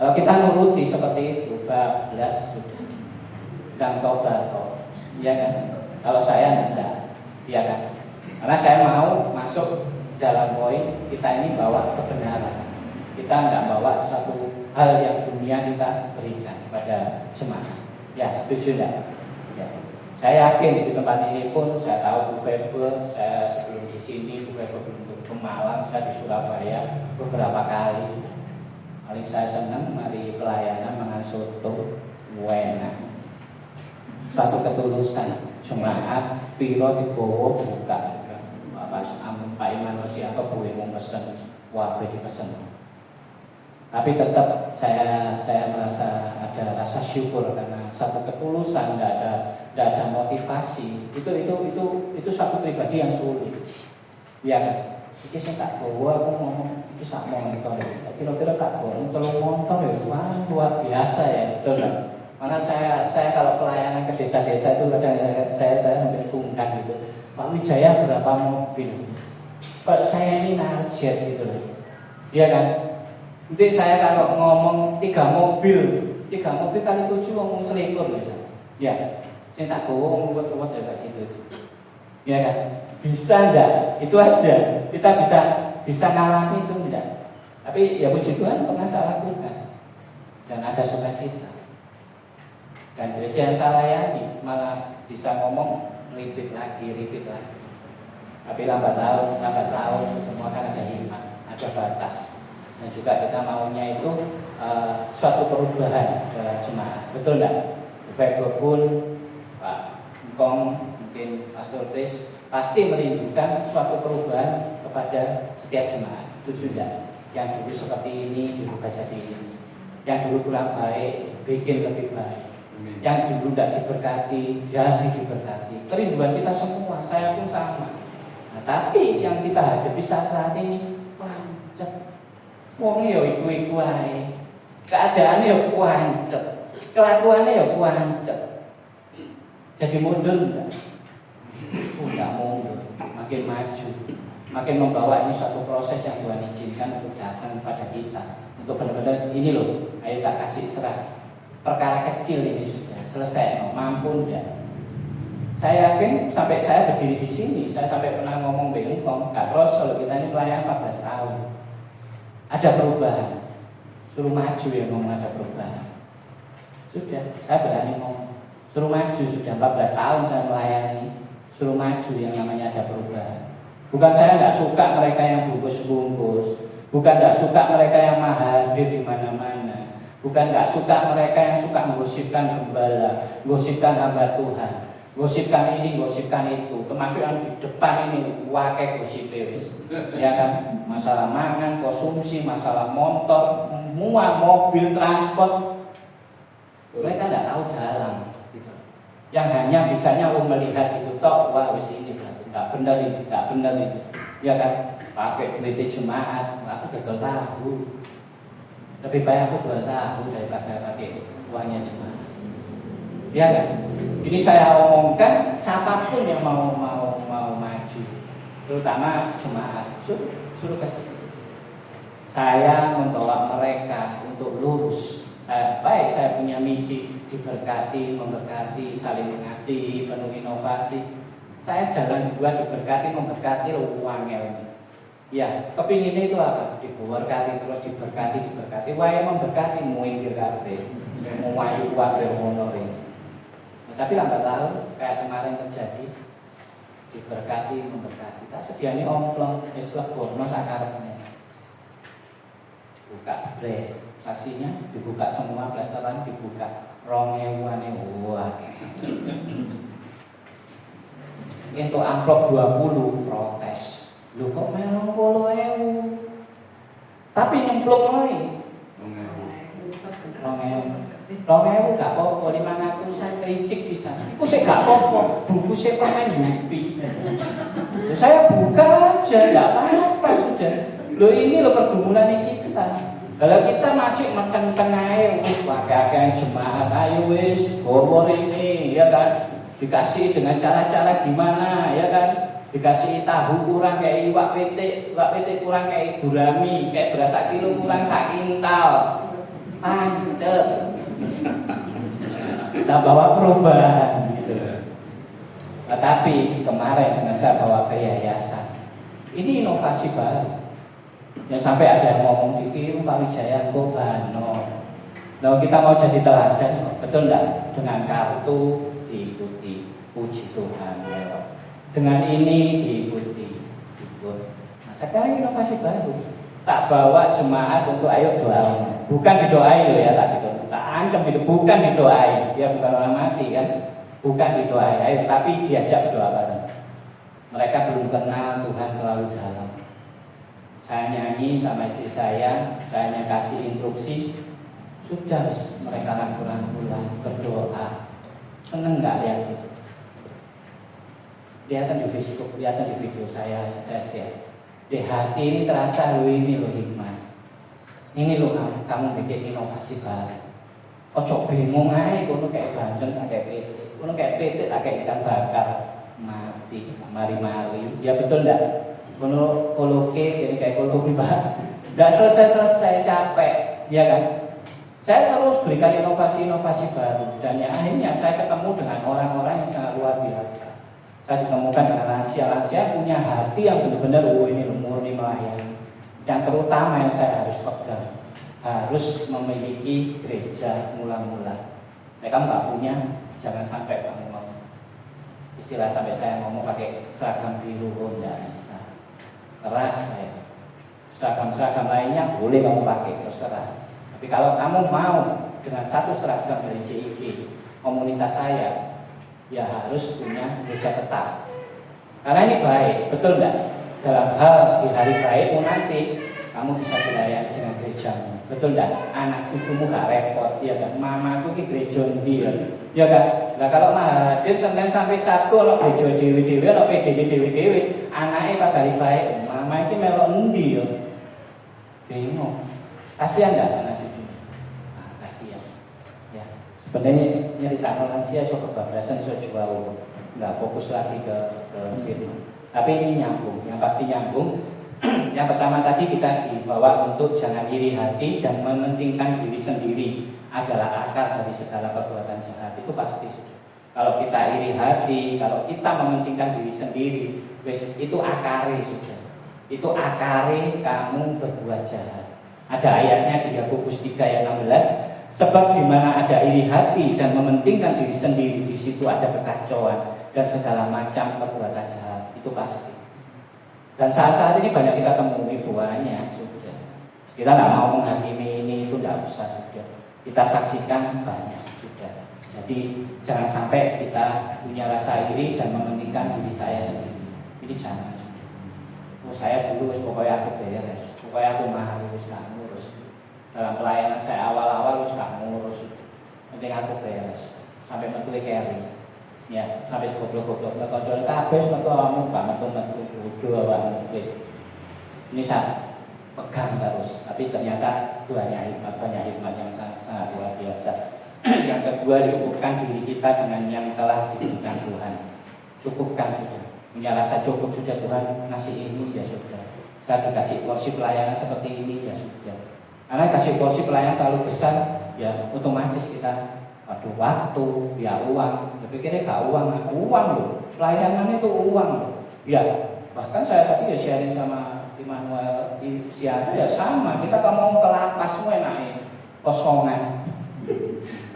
Kalau kita nuruti seperti itu, bablas sudah. Dan tobat, ya kan? Kalau saya enggak, ya kan? Karena saya mau masuk dalam poin kita ini bawa kebenaran. Kita enggak bawa suatu hal yang dunia kita berikan pada jemaat. Ya, setuju enggak? Ya. Saya yakin di tempat ini pun saya tahu Bu Febe, saya sebelum di sini Bu Febe belum ke Malang, saya di Surabaya beberapa kali sudah. Paling saya senang mari pelayanan mangan soto, enak. Suatu ketulusan jemaat piro dibawa buka juga. Pak Iman siapa gue mau pesen, wah gue dipesen. Tapi tetap saya merasa ada rasa syukur karena satu ketulusan, tidak ada motivasi. Itu satu pribadi yang sulit. Ya kan? Iki sing tak bawa aku ngomong iki sak motor. Kira-kira tak bawa telu motor ya. Wah, luar biasa ya, betul kan? Karena saya kalau pelayanan ke desa-desa itu kadang saya hampir sungkan gitu. Pak Wijaya berapa mobil? Pak saya ini narjet gitu loh. Iya kan? Nanti saya kalau ngomong 3 mobil kali 7 ngomong selingkuh misalnya. Ya, saya tak bawa ngomong ya kayak gitu. Iya kan? Bisa enggak? Itu aja. Kita bisa ngalami itu enggak. Tapi ya puji Tuhan pernah saya lakukan. Dan ada sukacita. Dan gereja yang saya layani malah bisa ngomong repeat lagi. Tapi lambat laun semua kan ada hikmat, ada batas. Dan juga kita maunya itu suatu perubahan dalam jemaat. Betul enggak? Bapak pun Pak Ngkong, mungkin Pastor Chris pasti merindukan suatu perubahan kepada setiap jemaat. Setuju enggak? Yang dulu seperti ini dirubah jadi ini. Yang dulu kurang baik bikin lebih baik. Yang dulu tidak diberkati jadi diberkati. Kerinduan kita semua, saya pun sama. Nah, tapi yang kita hadapi saat ini pancet. Wong ya iku ae. Keadaannya ya pancet. Kelakuannya ya pancet. Jadi mundur enggak? Enggak mundur, makin maju. Makin membawa ini suatu proses yang Tuhan izinkan untuk datang kepada kita. Untuk benar-benar ini loh, ayo tak kasih serah. Perkara kecil ini sudah selesai, mampu enggak? Saya yakin sampai saya berdiri di sini, saya sampai pernah ngomong begini, Kak Ros, kalau kita ini pelayan 14 tahun, ada perubahan. Suruh maju ya ngomong ada perubahan. Sudah, saya berani ngomong. Suruh maju sudah 14 tahun saya melayani. Suruh maju yang namanya ada perubahan. Bukan saya nggak suka mereka yang bungkus-bungkus, bukan nggak suka mereka yang hadir di mana-mana, bukan nggak suka mereka yang suka menggosipkan gembala, menggosipkan hamba Tuhan. Gosipkan ini, gosipkan itu, termasuk yang di depan ini wakai gosip ya kan, masalah mangan, konsumsi, masalah motor, semua mobil transport, mereka tidak tahu dalam, gitu. Yang hanya bisanya melihat itu toh, wah wis ini nggak benar ini, ya kan, pakai kritik jemaat, aku gagal tahu, lebih baik aku 2 tahun daripada pakai uangnya jemaat, ya kan. Ini saya omongkan siapapun yang mau maju, terutama jemaat, suruh kesini. Saya membawa mereka untuk lurus. Saya punya misi diberkati, memberkati, saling mengasihi, penuh inovasi. Saya jalan 2 diberkati, memberkati uangnya. Ya, kepinginnya itu apa? Diberkati terus diberkati. Waya memberkati, muingkir kabeh, muayu kabeh honoring. Tapi lambat laun kayak kemarin terjadi, diberkati, memberkati. Tak sediani omplong, bono sakarepmu. Buka bre, saksinya dibuka semua, plesteran dibuka. 2000-ane wah. Itu amplop 20 protes. Lho kok melong 80.000. Tapi nyemplung wae. 2.000 gak apa-apa, 500-an kericik bisa. Iku sih gak apa-apa, buku sih permen Yupi. Saya buka aja, gak apa-apa sudah. Loh ini loh pergumulan kita. Kalau kita masih makan tengah, wis pakai jemaat, ayo wis bawa ini, ya kan? Dikasih dengan cara-cara gimana, ya kan? Dikasih tahu kurang kayak iwak petik kurang kayak gurami, kayak beras 1 kilo kurang 1 kintal. Pances. Kita bawa perubahan gitu. Tetapi kemarin dengan saya bawa ke yayasan, ini inovasi baru. Ya sampai ada yang ngomong dikirim Pak Wijaya Kobano. Kalau kita mau jadi teladan, betul enggak? Dengan kartu diikuti, puji Tuhan. Ya. Dengan ini diikuti, ikut. Nah sekarang inovasi baru. Tak bawa jemaat untuk ayo doa. Bukan didoain loh ya, tak ancam gitu. Bukan didoain, dia bukan orang mati kan. Bukan didoain, ayo, tapi diajak berdoa bareng. Mereka belum kenal Tuhan terlalu dalam. Saya nyanyi sama istri saya kasih instruksi. Sudah mereka rangkul-rangkulan berdoa. Seneng nggak lihat itu? Lihatkan di Facebook, lihatkan di video saya share. Di hati ini terasa lo ini lo hikmat. Ini lo kamu bikin inovasi baru. Ojo bingung aja, kono kayak bandeng, kayak PT, kono kayak PT, kayak ikan bakar mati, mari-mari. Ya betul ndak? Kono koloke, ini kayak koloke bah. Nggak selesai capek, ya kan? Saya terus berikan inovasi-inovasi baru dan ya akhirnya saya ketemu dengan orang-orang yang sangat luar biasa. Saya ditemukan dengan lansia punya hati yang benar-benar ini murni melayani. Yang terutama yang saya harus pegang, harus memiliki gereja mula-mula. Mereka nggak punya, jangan sampai kamu mau. Istilah sampai saya ngomong pakai seragam biru, nggak bisa. Keras saya. Seragam-seragam lainnya boleh kamu pakai, terserah. Tapi kalau kamu mau dengan satu seragam dari JIG komunitas saya, ya harus punya gereja tetap. Karena ini baik, betul enggak? Dalam hal di hari baikmu nanti, kamu bisa dilayani dengan gerejamu. Betul enggak? Anak cucumu gak repot, ya kan? Mamaku ini gereja dia, ya kan? Nah kalau hadir Senin sampai Sabtu, kalau gereja dewi-dewi, kalau PDW dewi-dewi, anaknya pas hari baik, mama ini melok endi ya? Bingung. Kasihan enggak anak cucu? Nah, kasihan. Ya. Sebenarnya nyerita lansia so kebablasan so jual, nggak fokus lagi ke firman. Tapi ini nyambung, yang pasti nyambung. Yang pertama tadi kita dibawa untuk jangan iri hati dan mementingkan diri sendiri adalah akar dari segala perbuatan jahat. Itu pasti. Kalau kita iri hati, kalau kita mementingkan diri sendiri, itu akari sudah. Itu akari kamu berbuat jahat. Ada ayatnya di Yakobus 3 ayat 16. Sebab di mana ada iri hati dan mementingkan diri sendiri, di situ ada kekacauan dan segala macam perbuatan jahat. Itu pasti. Dan saat-saat ini banyak kita temui buahnya sudah. Kita nggak mau menghakimi ini itu nggak usah sudah. Kita saksikan banyak sudah. Jadi jangan sampai kita punya rasa iri dan mementingkan diri saya sendiri. Ini jangan sudah. Oh, saya dulu pokoknya aku beres, pokoknya aku mahal wis nggak ngurus. Dalam pelayanan saya awal-awal harus gak ngurus, penting aku beres sampai metu carry, ya sampai goblok-goblok, kontrol kabeh metu kamu gak metu bodoh awakmu wis. Ini saya pegang terus, tapi ternyata banyak hikmat yang sangat luar biasa. Yang kedua, cukupkan diri kita dengan yang telah diberikan Tuhan. Cukupkan sudah, punya rasa cukup sudah, Tuhan ngasih ini ya sudah. Saya dikasih porsi pelayanan seperti ini ya sudah. Karena kasih porsi pelayanan terlalu besar, ya otomatis kita aduh waktu, ya uang. Ya pikirnya gak uang loh. Pelayanan itu uang loh. Ya, bahkan saya tadi ya sharing sama Immanuel Siana ya sama. Kita kalau mau ke lapas semua naik kosongan.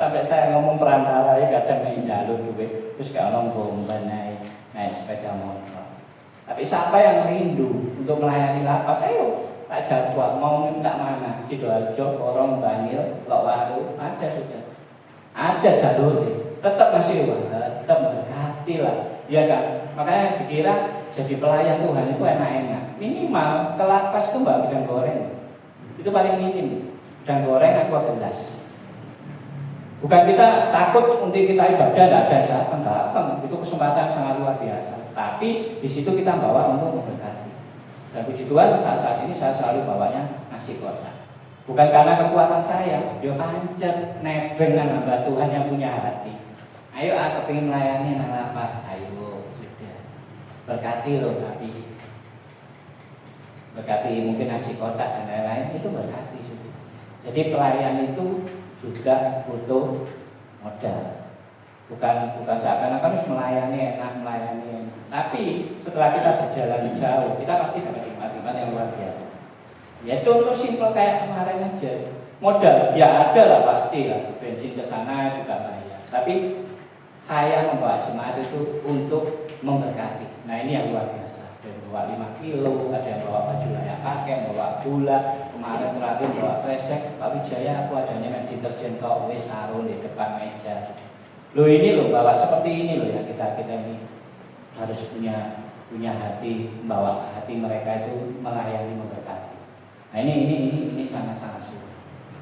Sampai saya ngomong perantara ya kadang naik jalur duit, terus kayak orang bomba naik sepeda motor. Tapi siapa yang rindu untuk melayani lapas? Ayo. Tak jadwal mau minta mana? Sidoarjo, Porong, Bangil, Lokwaru, ada sudah. Ada jalur, tetap masih tetap berhati lah, ya kan? Makanya dikira jadi pelayan Tuhan itu enak-enak. Minimal ke lapas itu mbak bidang goreng, itu paling minim. dan goreng aqua gelas. Bukan kita takut untuk kita ibadah, datang. Itu kesempatan sangat luar biasa. Tapi di situ kita bawa untuk memberkati. Dan puji Tuhan saat ini saya selalu bawanya nasi kotak. Bukan karena kekuatan saya, yo pancet nebeng nang hamba Tuhan yang punya hati. Ayo aku pengen melayani nang lapas, ayo sudah. Berkati loh, tapi berkati mungkin nasi kotak dan lain-lain itu berkati sudah. Jadi pelayan itu juga butuh modal. Bukan seakan-akan harus melayani enak. Tapi setelah kita berjalan jauh, kita pasti dapat hikmat-hikmat yang luar biasa. Ya contoh simpel kayak kemarin aja. Modal ya ada lah pasti lah. Bensin ke sana juga bayar. Tapi saya membawa jemaat itu untuk memberkati. Nah ini yang luar biasa. Ada yang bawa 5 kilo, ada yang bawa baju layak pakai, bawa gula. Kemarin terakhir bawa kresek. Pak Wijaya aku adanya yang deterjen kok wis taruh di depan meja. Loh ini loh bawa seperti ini loh ya kita ini harus punya hati, membawa hati mereka itu melayani memberkati. Nah ini sangat sulit,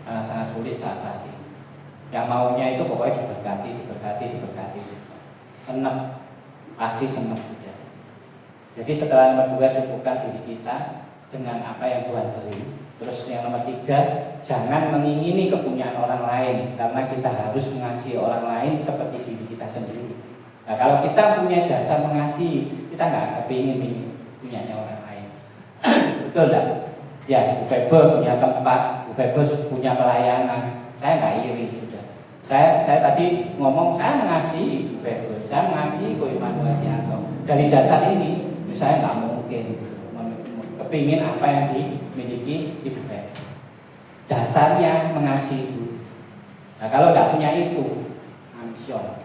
sangat sulit saat ini. Yang maunya itu pokoknya diberkati. Senang, pasti senang sudah. Jadi setelah nomor 2 cukupkan diri kita dengan apa yang Tuhan beri. Terus yang nomor 3, jangan mengingini kepunyaan orang lain, karena kita harus mengasihi orang lain seperti diri kita sendiri. Nah kalau kita punya dasar mengasihi, kita nggak kepingin punyanya orang lain. Betul tak? Ya, Bu Febo punya tempat, Bu Febo punya pelayanan. Saya nggak iri sudah. Saya tadi ngomong saya mengasihi Bu Febo, saya mengasihi Ko Immanuel Sianto. Dari dasar ini, saya nggak mungkin kepingin apa yang dimiliki Ibu Febo. Dasarnya mengasihi dulu. Nah kalau nggak punya itu, ambition.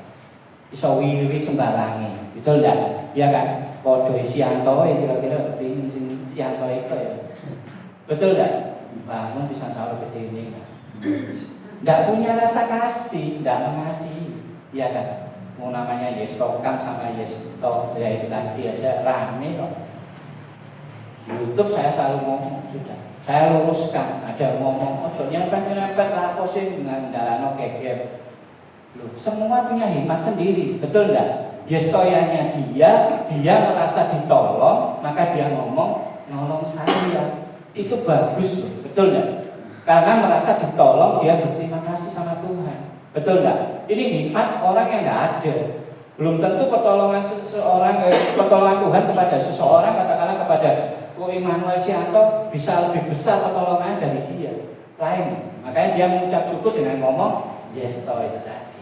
Iso wiri sembarangi, betul enggak? Ya kan? Podo Sianto ya kira-kira pengin Sianto itu ya. Betul enggak? Bangun bisa selalu gede ini kan. Enggak punya rasa kasih, enggak mengasihi. Ya kan? Mau namanya Yestokam sama Yesto ya itu tadi aja rame kok. YouTube saya selalu ngomong sudah. Saya luruskan, ada ngomong ojo nyempet lah kok sih dengan dalano geger. Loh, semua punya hikmat sendiri, betul enggak? Yestoyanya dia merasa ditolong, maka dia ngomong nolong saya. Itu bagus loh, betul enggak? Karena merasa ditolong, dia berterima kasih sama Tuhan. Betul enggak? Ini hikmat orang yang enggak ada. Belum tentu pertolongan Tuhan kepada seseorang, katakanlah kepada Ko Immanuel Sianto bisa lebih besar pertolongan dari dia. Lain. Makanya dia mengucap syukur dengan ngomong Yesto itu tadi.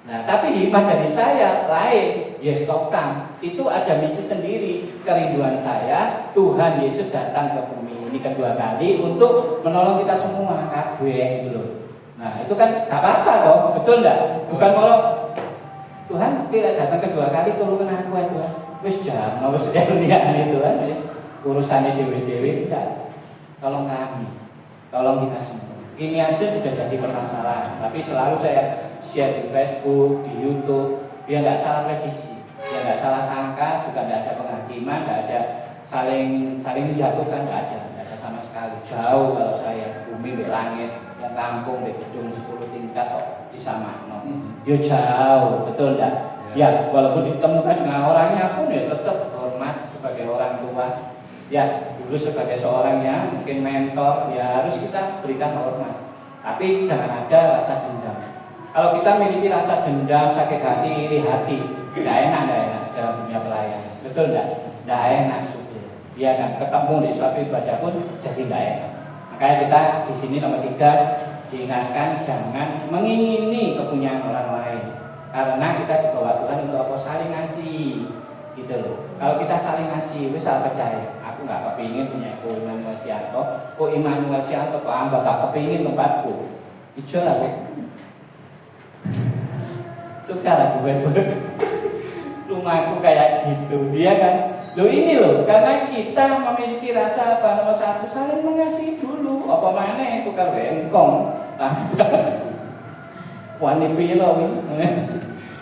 Nah, tapi hikmat dari saya lain, Yestokam itu ada misi sendiri. Kerinduan saya, Tuhan Yesus datang ke bumi ini kedua kali untuk menolong kita semua, kabeh gitu loh. Nah, itu kan gak apa-apa dong, betul enggak? Bukan kalau Tuhan tidak datang kedua kali turunkan aku ya Tuhan. Wis jangan wis sekalian itu kan, wis urusannya dewe-dewe enggak. Tolong kami, tolong kita semua. Ini aja sudah jadi permasalahan, tapi selalu saya share di Facebook, di YouTube, biar nggak salah prediksi, biar nggak salah sangka, juga nggak ada penghakiman, nggak ada saling menjatuhkan, nggak ada sama sekali. Jauh kalau saya bumi di langit, mau kampung di gedung 10 tingkat kok disamakan. Yo jauh, betul nggak? Ya, walaupun ditemukan dengan orangnya pun ya tetap hormat sebagai orang tua. Ya, dulu sebagai seorang yang mungkin mentor, ya harus kita berikan hormat. Tapi jangan ada rasa dendam. Kalau kita memiliki rasa dendam, sakit hati, iri hati, tidak enak dalam dunia pelayanan. Betul tidak? Tidak enak sudah. Dia kan ketemu di suatu ibadah pun jadi tidak enak. Makanya kita di sini nomor 3 diingatkan jangan mengingini kepunyaan orang lain. Karena kita dibawa Tuhan untuk apa? Saling ngasih. Gitu loh. Kalau kita saling ngasih, wis salah percaya. Aku nggak kepingin punya Ko Immanuel Sianto. Ko Immanuel Sianto kok amba gak kepingin tempatku. Ijo lah. Tukar aku rumahku kayak gitu, dia kan. Loh ini loh, karena kita memiliki rasa apa nomor 1 saling mengasihi dulu. Apa mana tukar engkong. Wani piro ini.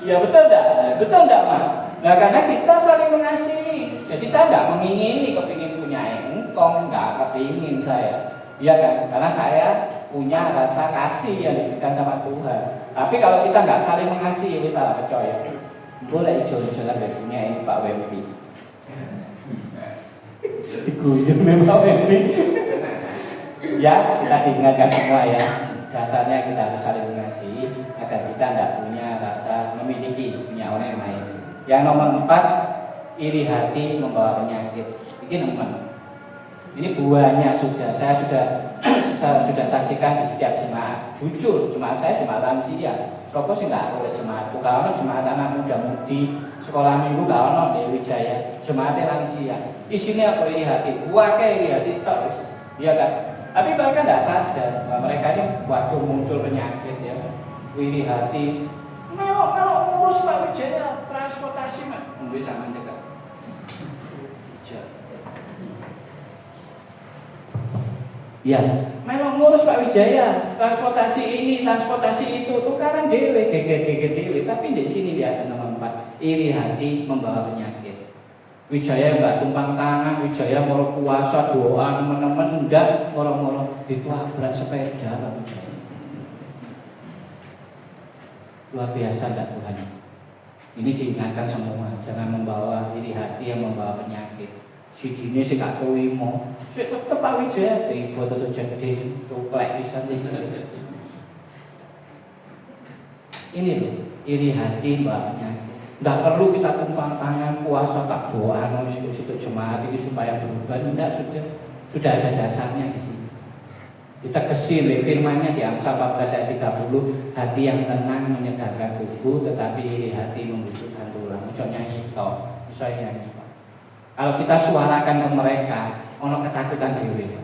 Ya betul enggak, Mak? Nah karena kita saling mengasihi. Jadi saya enggak mengingini kepingin punya engkong, enggak kepingin saya. Iya kan? Karena saya punya rasa kasih yang diberikan sama Tuhan. Tapi kalau kita nggak saling mengasihi, wis salah percaya. Boleh jalan-jalan dari punya ini Pak Wempi. Diguyon memang Wempi. Ya, kita diingatkan semua ya. Dasarnya kita harus saling mengasihi agar kita tidak punya rasa punya orang lain. Yang nomor 4, iri hati membawa penyakit. Ini nomor. Ini buahnya saya sudah saksikan di setiap jemaat. Jujur, jemaat saya jemaat lansia. Sopo sih nggak oleh jemaatku. Kalau jemaat anak muda mudi sekolah minggu kalau di Wijaya, jemaatnya lansia. Di sini aku iri hati, kayak iri hati terus, iya kan? Tapi mereka tidak sadar bahwa mereka ini waktu muncul penyakit ya, iri hati. Melok ngurus Pak Wijaya transportasi mah, bisa mendekat. Ya, memang ngurus Pak Wijaya, transportasi ini, transportasi itu, tukaran dewe, geger dewe. Tapi di sini dia ada nomor 4, iri hati membawa penyakit. Wijaya enggak tumpang tangan, Wijaya moro puasa, doa, teman-teman enggak, moro-moro ditabrak sepeda Pak Wijaya. Luar biasa enggak Tuhan? Ini diingatkan semua, jangan membawa iri hati yang membawa penyakit. Si dini si gak mau, si tetep Pak Wijaya, ibu tuh jadi coklek bisa nih. Ini loh, iri hati mbaknya. Nggak perlu kita tumpang tangan puasa tak doa, situ jemaat ini supaya berubah. Tidak, sudah ada dasarnya di sini. Kita kesini firmannya di Amsal 14 ayat 30, hati yang tenang menyegarkan tubuh, tetapi iri hati membusukkan tulang. Contohnya itu, saya nyanyi. Kalau kita suarakan ke mereka, ono ketakutan dewe.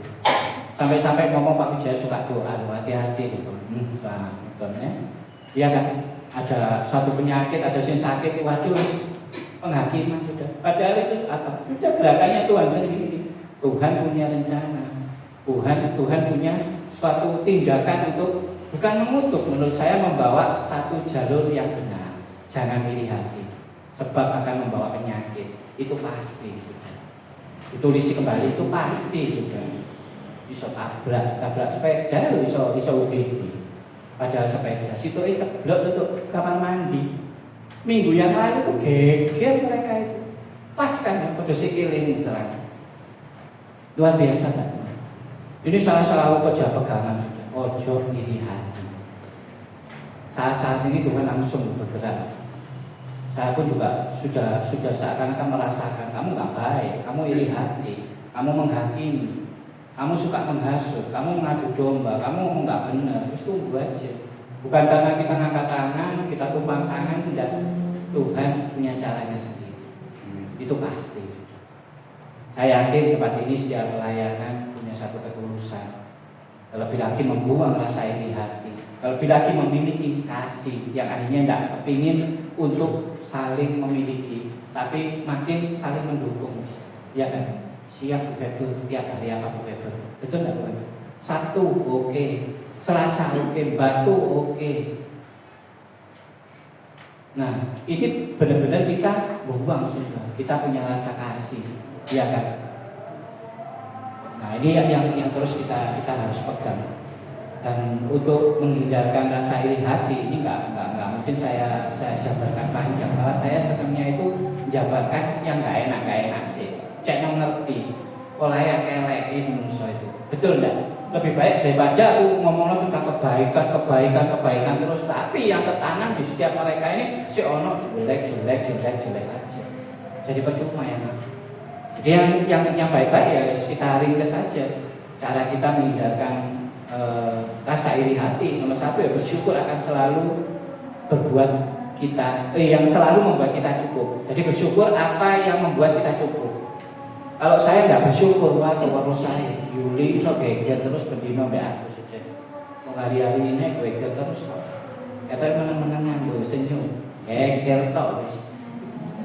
Sampai-sampai ngomong Pak Wijaya suka doa, hati-hati gitu. Contohnya, iya kan? Ada satu penyakit, ada yang sakit, waduh, penghakiman sudah. Padahal itu apa? Sudah gerakannya Tuhan sendiri. Tuhan punya rencana. Tuhan punya suatu tindakan untuk bukan mengutuk, menurut saya membawa satu jalur yang benar. Jangan iri hati, sebab akan membawa penyakit. Itu pasti sudah. Ditulis kembali itu pasti sudah. Bisa tabrak sepeda, bisa UGD. Padahal sepeda, situ itu ceblok untuk kamar mandi. Minggu yang lalu itu geger mereka itu. Pas kan, pada sikilin serang. Luar biasa kan? Ini salah kerja pegangan sudah. Ojo iri hati. Saat ini Tuhan langsung bergerak. Saya pun juga sudah seakan-akan merasakan kamu nggak baik, kamu iri hati, kamu menghakimi. Kamu suka menghasut, kamu mengadu domba, kamu nggak benar, terus tunggu aja. Bukan karena kita ngangkat tangan, kita tumpang tangan, tidak. Tuhan punya caranya sendiri. Itu pasti. Saya yakin tempat ini setiap pelayanan punya satu ketulusan. Terlebih lagi membuang rasa iri hati. Terlebih lagi memiliki kasih yang akhirnya tidak kepingin untuk saling memiliki, tapi makin saling mendukung. Ya kan? Siap Bu Febel, tiap hari apa Bu Febel? Betul enggak Bu? Sabtu oke, Selasa oke, Batu oke. Nah, ini benar-benar kita buang sudah. Kita punya rasa kasih, ya kan? Nah, ini yang terus kita harus pegang. Dan untuk menghindarkan rasa iri hati ini enggak mungkin saya jabarkan panjang. Malah saya sebenarnya itu jabarkan yang enggak enak sih. Cek yang ngerti, pola yang elek ini manusia itu, betul enggak? Lebih baik daripada aku ngomong tentang kebaikan terus, tapi yang tertanam di setiap mereka ini si ono jelek aja. Jadi percuma ya. Jadi yang baik-baik ya kita ringkas saja. Cara kita menghindarkan rasa iri hati, nomor 1 ya bersyukur akan selalu berbuat kita, yang selalu membuat kita cukup. Jadi bersyukur apa yang membuat kita cukup. Kalau saya nggak bersyukur, wah keluar saya Yuli so geger terus berdino mbak aku sudah. Mau hari-hari ini geger terus kok. Kata menang-menangan gue senyum, geger tok wis.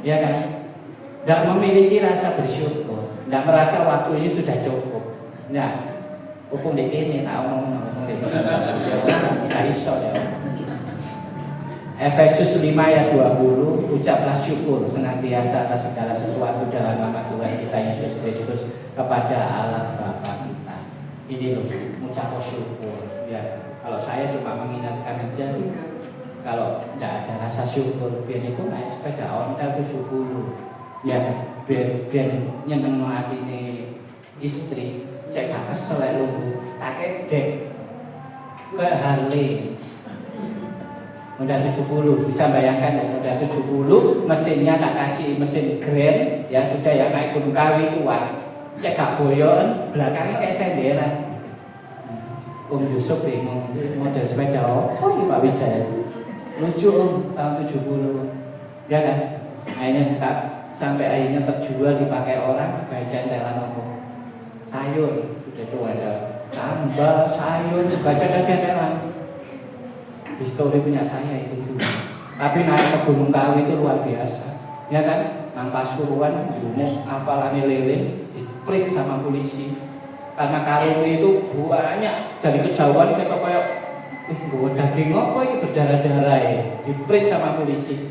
Ya kan? Nggak memiliki rasa bersyukur, nggak merasa waktu ini sudah cukup. Nah, hukum di ini tahu ngomong di kita iso ya. Efesus 5 ayat 20, ucaplah syukur senantiasa atas segala sesuatu dalam nama Tuhan kita Yesus Kristus kepada Allah Bapa kita. Ini loh, ucap syukur. Ya, kalau saya cuma mengingatkan aja, kalau tidak ada rasa syukur, biar itu naik sepeda ontel 70, ya biar nyeneng ini istri, cek gak kesel ya lu, tak dek ke Harley. Modal 70, bisa bayangkan ya, modal 70, mesinnya tak kasih mesin Grand, ya sudah ya naik Gunung Kawi kuat, cek gak boyon, belakangnya kayak senderan. Om Yusuf bingung, model sepeda oh ini Pak Wijaya, lucu Om, tahun 70, ya kan? Akhirnya tetap sampai akhirnya terjual dipakai orang, kayak jantelan apa? Sayur, sudah tuh ada tambah sayur, baca jantelan. Histori punya saya itu juga. Tapi naik ke Gunung Kawi itu luar biasa, ya kan? Nang Pasuruan, jumuk, hafalane lele, diprit sama polisi. Karena karung itu banyak dari kejauhan kita kayak, gue daging apa ini berdarah-darah ya, diprit sama polisi.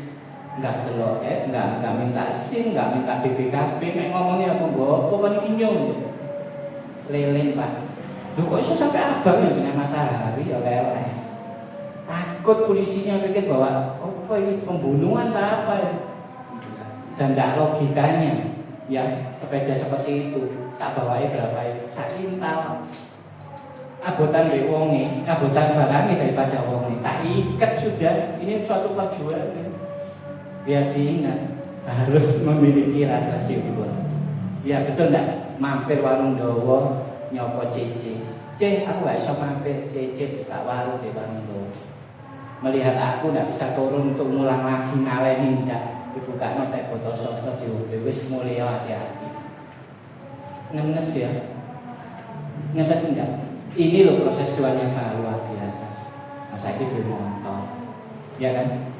Enggak delok, enggak minta SIM, enggak minta BPKB, nek ngomongnya apa mbok, pokoknya kinyong. Lele Pak. Duh kok iso sampai abang ya punya matahari ya lele. Takut polisinya pikir bahwa apa ini pembunuhan atau apa ya, dan tidak logikanya ya sepeda seperti itu tak bawai berapa itu sak kintal abotan wonge abotan barangnya daripada wonge tak ikat sudah. Ini suatu perjuangan biar diingat harus memiliki rasa syukur. Ya betul tidak, mampir warung dowo nyopo cece aku gak bisa mampir cece buka warung di warung dowo, melihat aku tidak bisa turun untuk ngulang lagi ngaleni ndak dibuka notek botol sosok diubi wis mulia hati-hati ngenes ya ngenes enggak. Ini loh proses Tuhan yang sangat luar biasa. Masa itu belum nonton ya kan,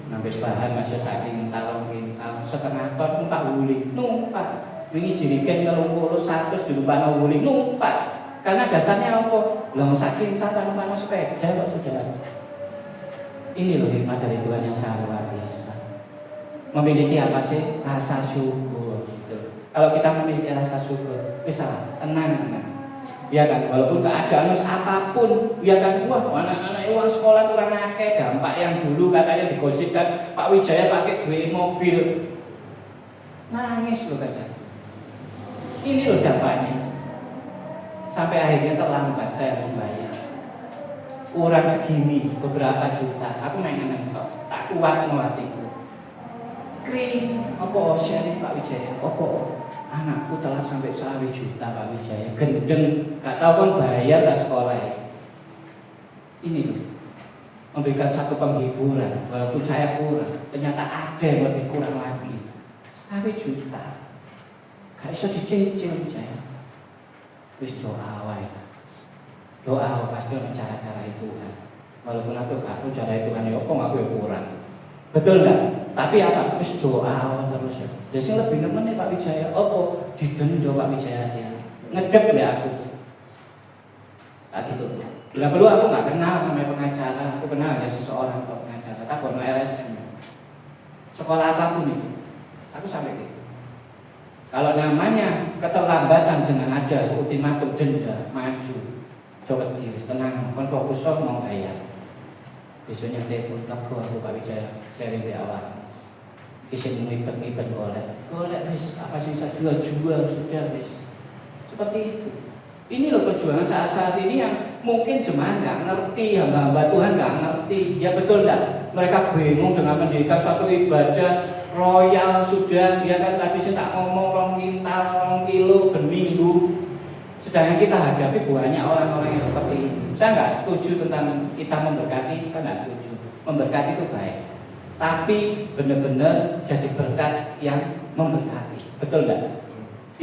ngambil bahan masih saking talong kintal setengah ton numpak wuling numpak wingi jiriken 30 100 di lupa wuling numpak karena dasarnya apa lho saking talong numpak sepeda kok sudah. Ini loh hikmat dari Tuhan yang sangat luar biasa. Memiliki apa sih? Rasa syukur gitu. Kalau kita memiliki rasa syukur, bisa tenang. Ya kan, walaupun keadaan apapun, ya kan, wah anak-anak uang sekolah kurang akeh, dampak yang dulu katanya digosipkan Pak Wijaya pakai duit mobil. Nangis loh kadang. Ini loh dampaknya. Sampai akhirnya terlambat saya harus bayar. Kurang segini beberapa juta, aku main nonton, tak kuat hatiku. Kring, apa sharing Pak Wijaya? Apa anakku telah sampai 1 juta Pak Wijaya, gendeng, gak tahu kan bayar ke sekolah ya. Ini loh, memberikan satu penghiburan, walaupun saya kurang, ternyata ada yang lebih kurang lagi. 1 juta, gak bisa dicicil Wijaya. Wis doa wae. Doa pasti ada cara-cara itu kan. Walaupun aku cara itu kan ya apa aku ya kurang. Betul enggak? Tapi apa? Wis doa terus ya. Jadi lebih nemen nih Pak Wijaya. Apa didendo Pak Wijaya dia. Ngedep ya aku. Tak gitu. Bila perlu aku enggak kenal namanya pengacara. Aku kenal ya seseorang atau pengacara. Tak kono LSM. Sekolah apapun itu. Aku sampai gitu. Kalau namanya keterlambatan dengan ada ultimatum denda maju. Coba diri tenang, kon fokus mau bayar. Besoknya telepon aku Pak Wijaya sharing di awal. Isin ngipet golek wis apa sih saya jual sudah wis. Seperti itu. Ini loh perjuangan saat-saat ini yang mungkin jemaah nggak ngerti, hamba-hamba Tuhan nggak ngerti. Ya betul enggak? Mereka bingung dengan mendirikan suatu ibadah royal sudah. Ya kan tadi saya tak ngomong 2 kintal, 2 kilo berminggu. Sedangkan kita hadapi banyak orang-orang yang seperti ini. Saya nggak setuju tentang kita memberkati, saya nggak setuju. Memberkati itu baik, tapi benar-benar jadi berkat yang memberkati. Betul nggak?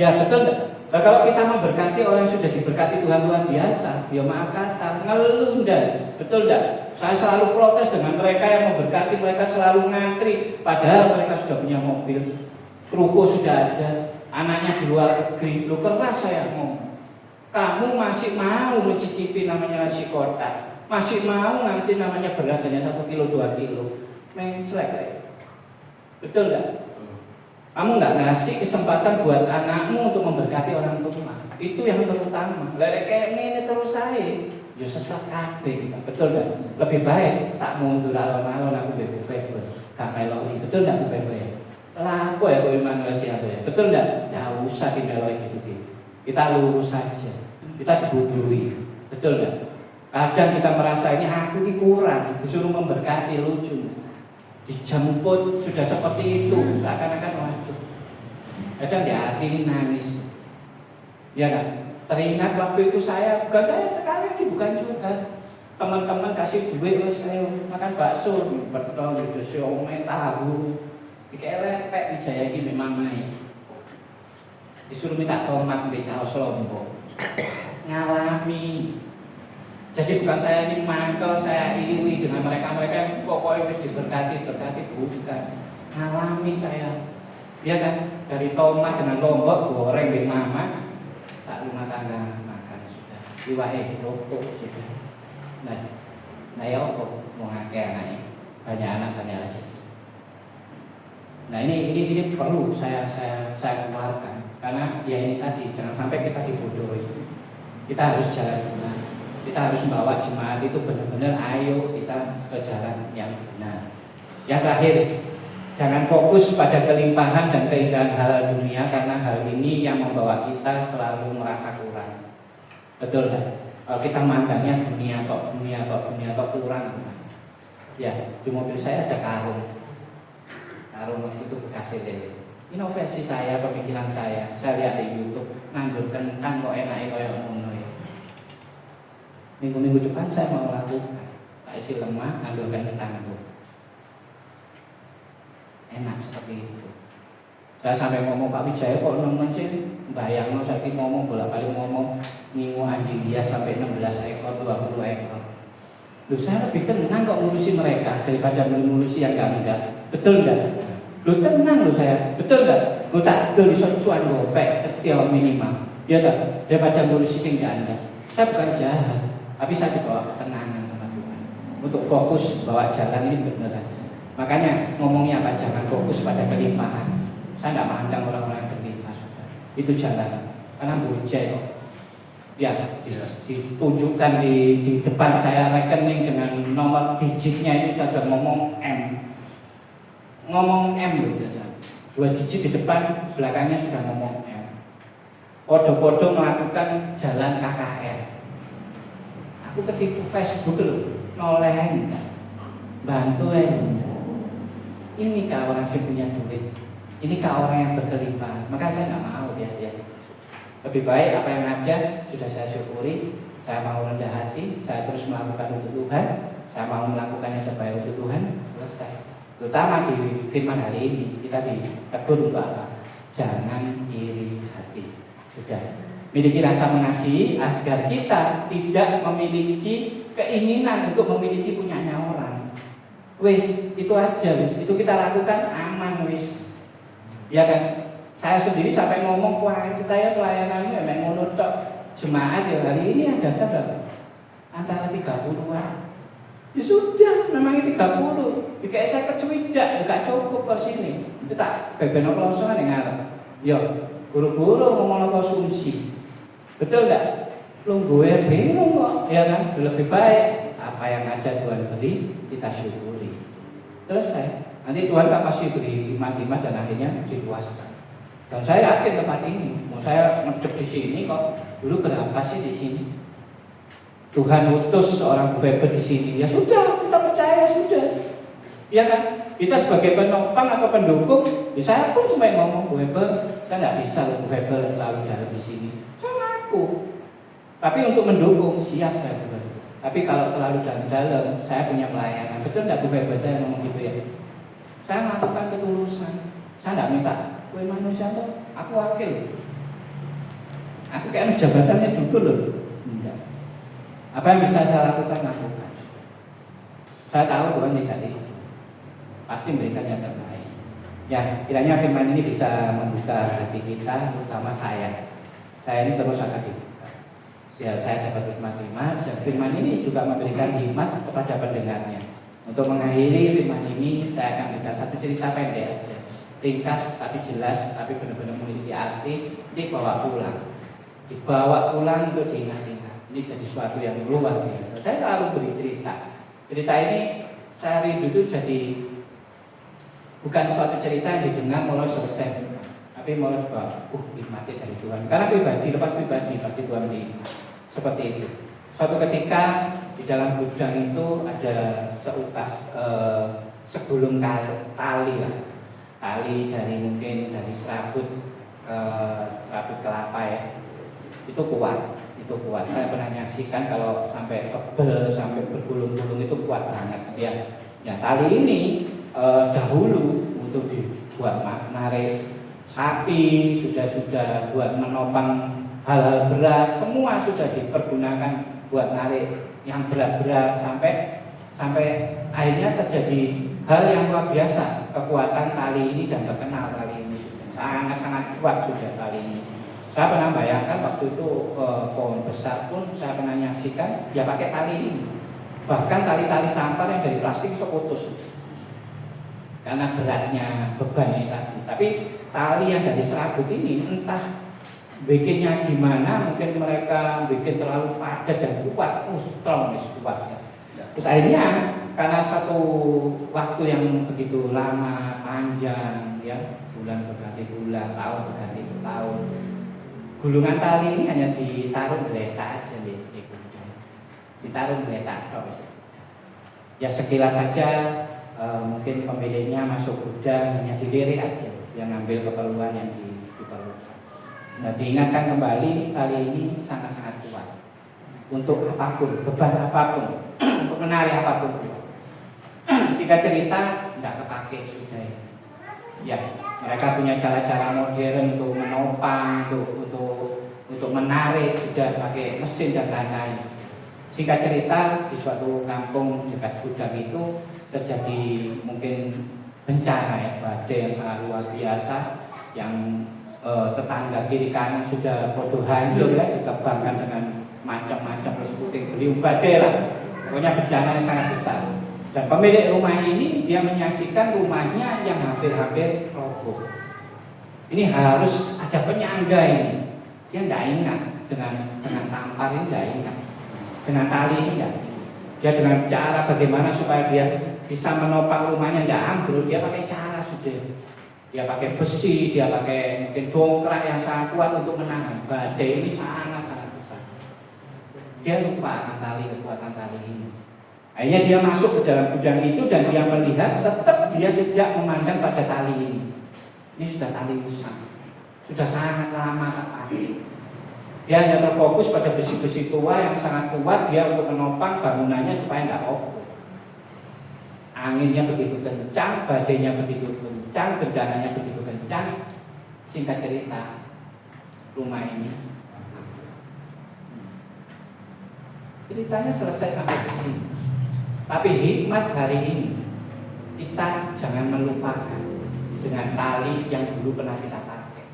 Ya betul nggak? Nah, kalau kita memberkati orang yang sudah diberkati Tuhan luar biasa, ya maaf kata ngelundas. Betul nggak? Saya selalu protes dengan mereka yang memberkati, mereka selalu ngantri, padahal mereka sudah punya mobil, ruko sudah ada, anaknya di luar negeri. Lu keras saya ngomong. Kamu masih mau mencicipi namanya nasi kotak, masih mau nanti namanya beras hanya 1 kilo 2 kilo, menclek. Betul nggak? Kamu nggak ngasih kesempatan buat anakmu untuk memberkati orang tua. Itu yang terutama. Lelek kayak ini terus saya, ya sesat kabeh kita. Betul enggak? Lebih baik tak mundur alon-alon aku bebas Weber. Gak meloi. Betul enggak Bu Weber? Lah aku ya Bu Immanuel Sianto ya. Betul enggak? Enggak usah dimeloi gitu. Kita lurus saja. Kita dibodohi. Betul enggak? Kadang kita merasa ini aku ini kurang, disuruh memberkati, lucu. Dijemput sudah seperti itu, seakan-akan waduh. Kadang di hati ini nangis. Ya kan? Teringat waktu itu bukan saya sekali lagi, bukan juga. Teman-teman kasih duit, saya makan bakso, betul, gitu, siomay, tahu, dikelepek, dijayai memang naik. Disuruh minta tomat, minta Lombok, ngalami. Jadi bukan saya ini mangkel, saya iri dengan mereka-mereka yang pokoknya harus diberkati, bukan. Ngalami saya. Dia kan dari tomat dengan Lombok, goreng di mama, saat rumah tangga makan sudah. Iwae, rokok sudah. Nah ya kok mau ngake anaknya, banyak anak banyak rezeki. Nah ini perlu saya keluarkan karena ya ini tadi jangan sampai kita dibodohi. Kita harus jalan benar. Kita harus membawa jemaat itu benar-benar ayo kita ke jalan yang benar. Yang terakhir, jangan fokus pada kelimpahan dan keindahan hal dunia karena hal ini yang membawa kita selalu merasa kurang. Betul kan? Kalau kita mandangnya dunia kok kurang. Ya, di mobil saya ada karung itu bekas lele. Inovasi saya, pemikiran saya lihat di YouTube, nganggur kentang kok enak kayak ngono ya. Minggu-minggu depan saya mau lakukan, tak isi lemah, nganggur kentang itu. Enak seperti itu. Saya sampai ngomong Pak Wijaya kok nemen sih, bayangno saya ngomong bolak-balik ngomong ngingu anjing dia sampai 16 ekor, 20 ekor. Loh saya lebih tenang kok ngurusi mereka daripada ngurusi yang enggak. Betul enggak? Loh tenang loh saya, betul enggak? Loh tak betul disocuan gopek setiap minimal. Ya tak? Daripada ngurusi sing enggak. Saya bukan jahat, tapi saya dibawa ketenangan sama Tuhan. Untuk fokus bawa jalan ini benar aja. Makanya ngomongnya apa? Jangan fokus pada kelimpahan. Saya tidak mandang orang-orang yang berlimpah sudah. Itu jalan. Karena bujai kok. Ya, ditunjukkan di depan saya rekening dengan nomor digitnya ini saya sudah ngomong M. Ngomong M loh, 2 digit di depan, belakangnya sudah ngomong M. Podo-podo melakukan jalan KKR. Aku ketipu Facebook loh, nolehin, bantu Ini kalau orang yang punya duit, ini kalau orang yang berkelimpahan, maka saya nggak mau dia. Lebih baik apa yang ada sudah saya syukuri, saya mau rendah hati, saya terus melakukan untuk Tuhan, saya mau melakukan yang terbaik untuk Tuhan, selesai. Terutama di firman hari ini kita ditegur untuk apa? Jangan iri hati. Sudah. Miliki rasa mengasihi agar kita tidak memiliki keinginan untuk memiliki punyanya orang. Wis, itu aja wis. Itu kita lakukan aman wis. Ya kan? Saya sendiri sampai ngomong wah saya pelayanannya memang ngono tok. Jemaat ya hari ini ada berapa? Antara 30-an. Ya sudah, memang 30. Dikai saya kecuidak, enggak cukup ke sini. Kita beben pelosongan yang ngarep. Yo, guru-guru ngomong konsumsi. Betul enggak? Lu gue bingung kok, ya kan? Lebih baik apa yang ada Tuhan beri, kita syukuri. Selesai. Nanti Tuhan tak pasti beri hikmat-hikmat dan akhirnya dipuaskan. Dan saya yakin tempat ini, mau saya ngedep di sini kok, dulu berapa sih di sini? Tuhan utus seorang Bu Weber di sini, ya sudah, kita percaya sudah, ya kan? Kita sebagai penopang atau pendukung, ya saya pun cuma ngomong Bu Weber, saya nggak bisa Bu Weber terlalu dalam di sini, saya ngaku. Tapi untuk mendukung siap saya Bu Weber. Tapi kalau terlalu dalam, saya punya pelayanan. Betul nggak Bu Weber saya ngomong gitu ya? Saya melakukan ketulusan, saya nggak minta. Kowe manusia tuh, aku wakil. Aku kayak jabatannya dulu loh. Enggak. Apa yang bisa saya lakukan? Saya tahu Tuhan tidak itu. Pasti memberikan yang terbaik. Ya, kiranya firman ini bisa membuka hati kita, terutama saya. Saya ini terus akan dibuka. Biar saya dapat hikmat-hikmat dan firman ini juga memberikan hikmat kepada pendengarnya. Untuk mengakhiri firman ini, saya akan berikan satu cerita pendek aja. Ringkas tapi jelas, tapi benar-benar memiliki arti. Dibawa pulang untuk diingat-ingat. Ini jadi sesuatu yang luar biasa. Saya selalu beri cerita. Cerita ini saya rindu itu jadi bukan suatu cerita yang didengar mulai selesai, tapi mulai hikmatnya dari Tuhan. Karena pribadi, lepas pribadi pasti Tuhan beri seperti itu. Suatu ketika di dalam gudang itu ada seutas segulung tali lah, tali dari mungkin dari serabut kelapa ya, itu kuat. Saya pernah menyaksikan kalau sampai tebel, sampai bergulung-gulung itu kuat banget ya. Ya tali ini dahulu untuk dibuat narik sapi, sudah buat menopang hal-hal berat, semua sudah dipergunakan buat narik yang berat-berat sampai akhirnya terjadi hal yang luar biasa. Kekuatan tali ini dan terkenal tali ini sangat-sangat kuat sudah tali ini. Saya pernah bayangkan waktu itu pohon besar pun saya pernah menyaksikan ya pakai tali ini. Bahkan tali-tali tampar yang dari plastik bisa putus karena beratnya bebannya tadi. Tapi tali yang dari serabut ini entah bikinnya gimana, mungkin mereka bikin terlalu padat dan kuat, strong kuatnya. Terus akhirnya karena satu waktu yang begitu lama, panjang ya, bulan berganti bulan, tahun berganti tahun, gulungan tali ini hanya ditaruh geletak aja di gudang, ditaruh geletak terus. Ya sekilas saja mungkin pemiliknya masuk gudang hanya dilirik aja, dia ngambil keperluan yang diperlukan. Nah diingatkan kembali tali ini sangat-sangat kuat untuk apapun, beban apapun, untuk menarik apapun. Singkat cerita tidak kepake sudah. Ya mereka punya cara-cara modern untuk menopang, untuk menarik sudah pakai mesin dan lain-lain. Singkat cerita di suatu kampung dekat gudang itu terjadi mungkin bencana ya, badai yang sangat luar biasa yang tetangga kiri kanan sudah bodoh hancur ya, diterbangkan dengan macam-macam terus puting beliung badai lah. Pokoknya bencana yang sangat besar. Dan pemilik rumah ini dia menyaksikan rumahnya yang hampir-hampir roboh. Ini harus ada penyangga ini. Dia tidak ingat dengan tampar ini, tidak ingat dengan tali ini tidak. Dia dengan cara bagaimana supaya dia bisa menopang rumahnya tidak ambruk, dia pakai cara sudah. Dia pakai besi, dia pakai mungkin dongkrak yang sangat kuat untuk menahan badai ini sangat-sangat besar. Dia lupa kekuatan tali ini. Akhirnya dia masuk ke dalam gudang itu dan dia melihat tetap dia tidak memandang pada tali ini. Ini sudah tali rusak, sudah sangat lama terpakai. Dia hanya terfokus pada besi-besi tua yang sangat kuat dia untuk menopang bangunannya supaya tidak roboh. Anginnya begitu kencang, badainya begitu kencang, bencananya begitu kencang. Singkat cerita, rumah ini ceritanya selesai sampai di sini. Tapi hikmat hari ini kita jangan melupakan dengan tali yang dulu pernah kita pakai.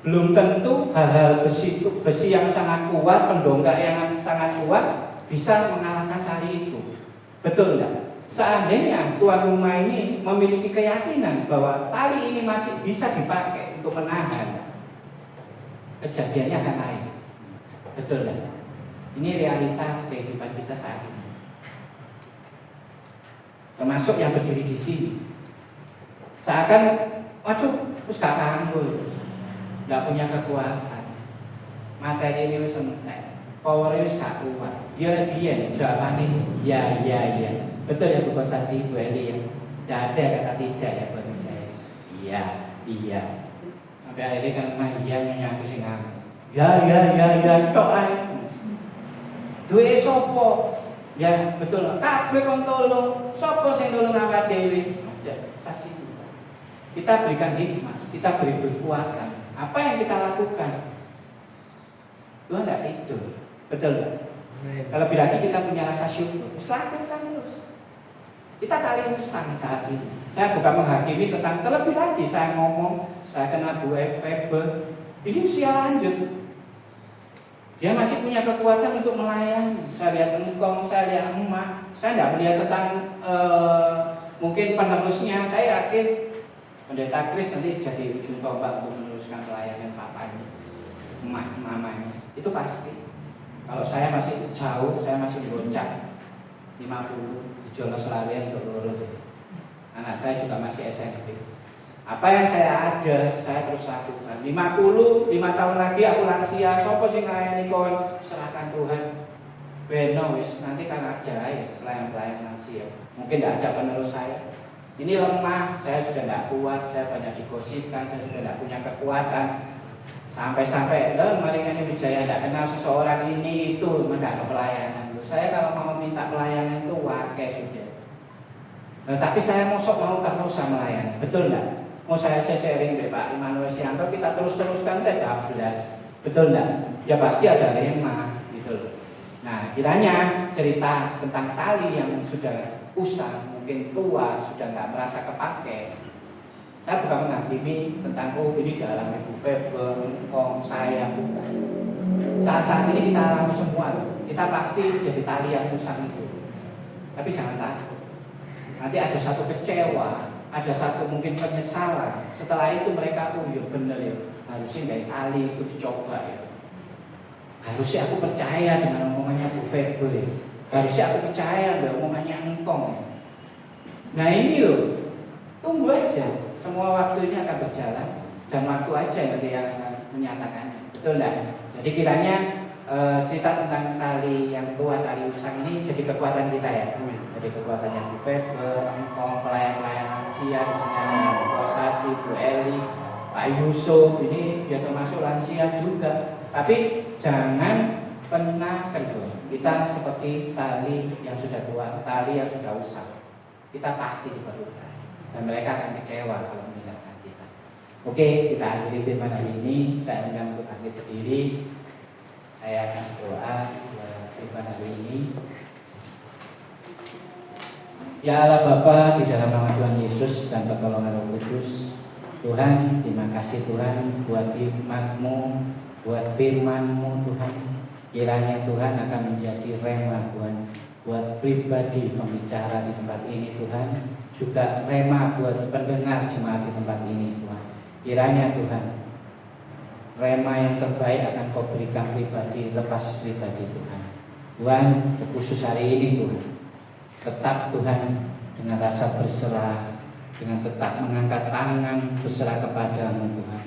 Belum tentu hal-hal besi yang sangat kuat, pendongkrak yang sangat kuat bisa mengalahkan tali itu. Betul tidak? Seandainya tuan rumah ini memiliki keyakinan bahwa tali ini masih bisa dipakai untuk menahan, kejadiannya akan lain. Betul tidak? Ini realita kehidupan kita saat ini. Termasuk yang berdiri di sini. Seakan, terus gak kambuh, gak punya kekuatan. Materi ini wis entek, power ini gak kuat. Ya dia jawabannya, ya. Betul ya Bu Kosasi, Bu Eli ya. Tidak ada kata tidak ya buat saya. Iya. Sampai akhirnya kan iya nyanyi sing ya tok ae. Duwe sapa? Ya betul. Kabeh kon tolong. Sapa sing nulung awak dhewe? Ada saksi. Kita berikan hikmat, kita beri kekuatan. Apa yang kita lakukan? Tuhan tidak tidur. Betul tak? Kalau lagi kita punya rasa syukur, lakukan terus. Kita kali usang saat ini. Saya bukan menghakimi tentang terlebih lagi saya ngomong, saya kenal Bu Weber. Ini usia lanjut. Dia masih punya kekuatan untuk melayani. Saya lihat engkong, saya lihat emak. Saya tidak melihat tentang mungkin penerusnya. Saya yakin Pendeta Kris nanti jadi ujung tombak untuk meneruskan pelayanan papanya, emak, mamanya. Itu pasti. Kalau saya masih jauh, saya masih goncang 50 di Jono Selawian untuk lurus. Anak saya juga masih SMP. Apa yang saya ada, saya terus lakukan. 5 tahun lagi aku lansia, sopo sing nglayani kon, serahkan Tuhan. Beno wis nanti kan ada ya pelayan-pelayan lansia. Mungkin tidak ada penerus saya. Ini lemah, saya sudah tidak kuat, saya banyak digosipkan, saya sudah tidak punya kekuatan. Sampai-sampai Maringani Wijaya tidak kenal seseorang ini itu mendak ke pelayanan. Saya kalau mau minta pelayanan itu wakai sudah. Tapi saya mau usah melayani, betul enggak? Mau saya sharing deh Pak Immanuel Sianto, kita teruskan ke-12, betul enggak? Ya pasti ada rema, gitu. Nah, kiranya cerita tentang tali yang sudah usang, mungkin tua, sudah nggak merasa kepakai. Saya bukan menghakimi tentang ini dialami Bu Febe, saya bukan. Saat ini kita alami semua, kita pasti jadi tali yang usang itu. Tapi jangan takut. Nanti ada satu kecewa, ada satu mungkin penyesalan. Setelah itu mereka, ya bener ya, harusnya dari tali itu dicoba ya. Harusnya aku percaya dengan omongannya Bu Febe. Harusnya aku percaya dengan omongannya Engkong. Nah ini loh, tunggu aja. Semua waktunya akan berjalan dan waktu aja yang akan menyatakannya. Betul enggak? Jadi kiranya cerita tentang tali yang tua, tali usang ini jadi kekuatan kita ya. Jadi kekuatan yang Bu Febe, Engkong, pelayan-pelayan lansia, misalnya Bu Kosasi, Bu Eli, Pak Yusuf, ini ya termasuk lansia juga. Tapi jangan pernah kendor. Kita seperti tali yang sudah tua, tali yang sudah usang. Kita pasti diperlukan. Dan mereka akan kecewa kalau meninggalkan kita. Oke, kita akhiri firman hari ini. Saya undang untuk bangkit berdiri. Saya akan berdoa buat firman hari ini. Ya Allah Bapa, di dalam nama Tuhan Yesus dan pertolongan Roh Kudus, Tuhan, terima kasih Tuhan buat hikmat-Mu, buat firman-Mu Tuhan. Kiranya Tuhan akan menjadi rema Tuhan buat pribadi pembicara di tempat ini Tuhan, juga rema buat pendengar jemaat di tempat ini Tuhan. Kiranya Tuhan, rema yang terbaik akan Kau berikan pribadi lepas pribadi Tuhan. Tuhan, khusus hari ini Tuhan, tetap Tuhan dengan rasa berserah, dengan tetap mengangkat tangan berserah kepadamu Tuhan.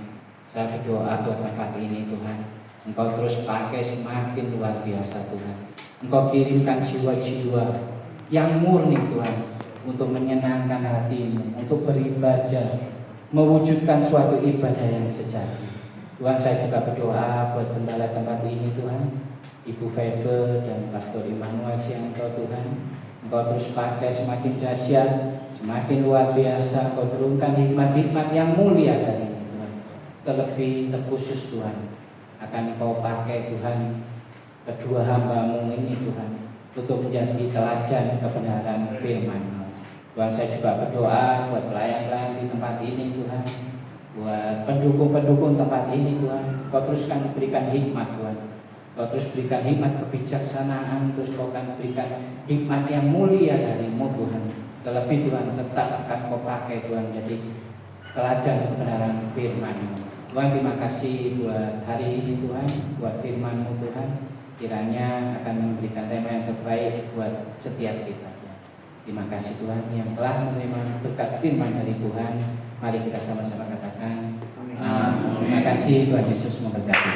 Saya berdoa buat tempat ini Tuhan, Engkau terus pakai semakin luar biasa Tuhan. Engkau kirimkan jiwa-jiwa yang murni Tuhan, untuk menyenangkan hatimu, untuk beribadah, mewujudkan suatu ibadah yang sejati. Tuhan, saya juga berdoa buat gembala tempat ini Tuhan, Ibu Febe dan Pastor Immanuel Sianto Tuhan. Engkau terus pakai semakin dahsyat, semakin luar biasa. Engkau turunkan hikmat-hikmat yang mulia dari Tuhan. Terlebih terkhusus Tuhan, akan Engkau pakai Tuhan kedua hamba-Mu ini Tuhan, untuk menjadi teladan kebenaran firman-Mu. Tuhan, saya juga berdoa buat pelayan-pelayan di tempat ini Tuhan, buat pendukung-pendukung tempat ini Tuhan. Kau teruskan berikan hikmat Tuhan, Kau terus berikan hikmat kebijaksanaan, terus Kau akan berikan hikmat yang mulia dari-Mu Tuhan. Terlebih Tuhan, tetap akan Kau pakai Tuhan jadi teladan kebenaran firman-Mu. Tuhan, terima kasih buat hari ini Tuhan, buat firman-Mu Tuhan. Kiranya akan memberikan tema yang terbaik buat setiap kita. Terima kasih Tuhan yang telah menerima berkat firman dari Tuhan. Mari kita sama-sama katakan amin. Terima kasih, Tuhan Yesus memberkati.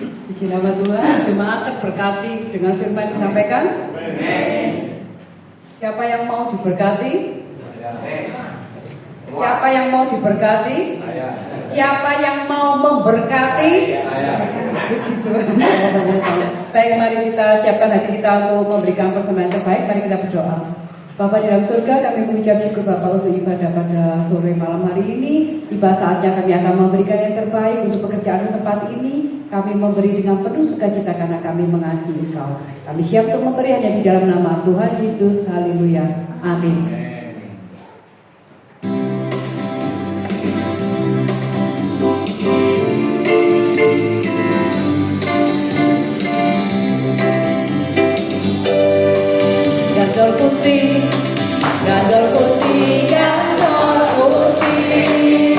Puji nama Tuhan, jemaat terberkati dengan firman yang disampaikan. Amin. Siapa yang mau diberkati? Siapa yang mau diberkati? Siapa yang mau memberkati? Puji Tuhan. Baik, mari kita siapkan hati kita untuk memberikan persembahan terbaik. Mari kita berdoa. Bapa di dalam surga, kami mengucap syukur Bapa untuk ibadah pada sore malam hari ini. Tiba saatnya kami akan memberikan yang terbaik untuk pekerjaan tempat ini. Kami memberi dengan penuh sukacita karena kami mengasihi Engkau. Kami siap untuk memberi hanya di dalam nama Tuhan Yesus. Haleluya. Amin. Gandol putih, gandol putih, gandol putih.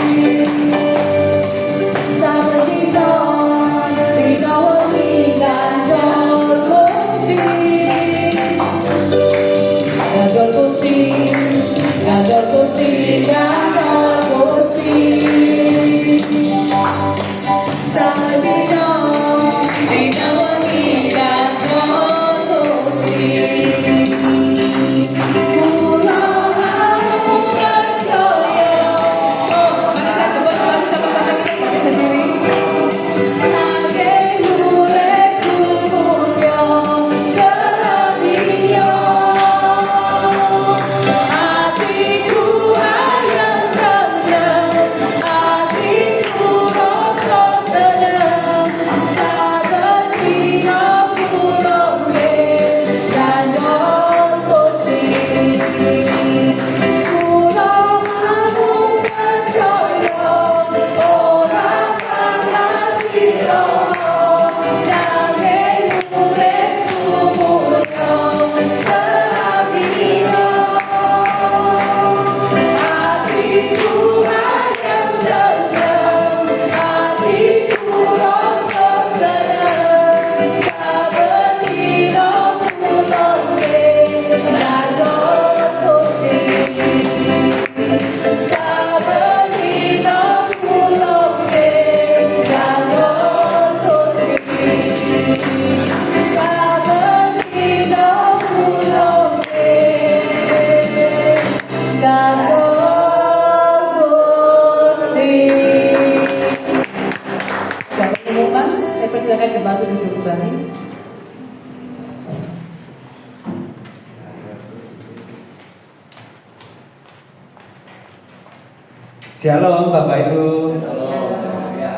Shalom Bapak Ibu.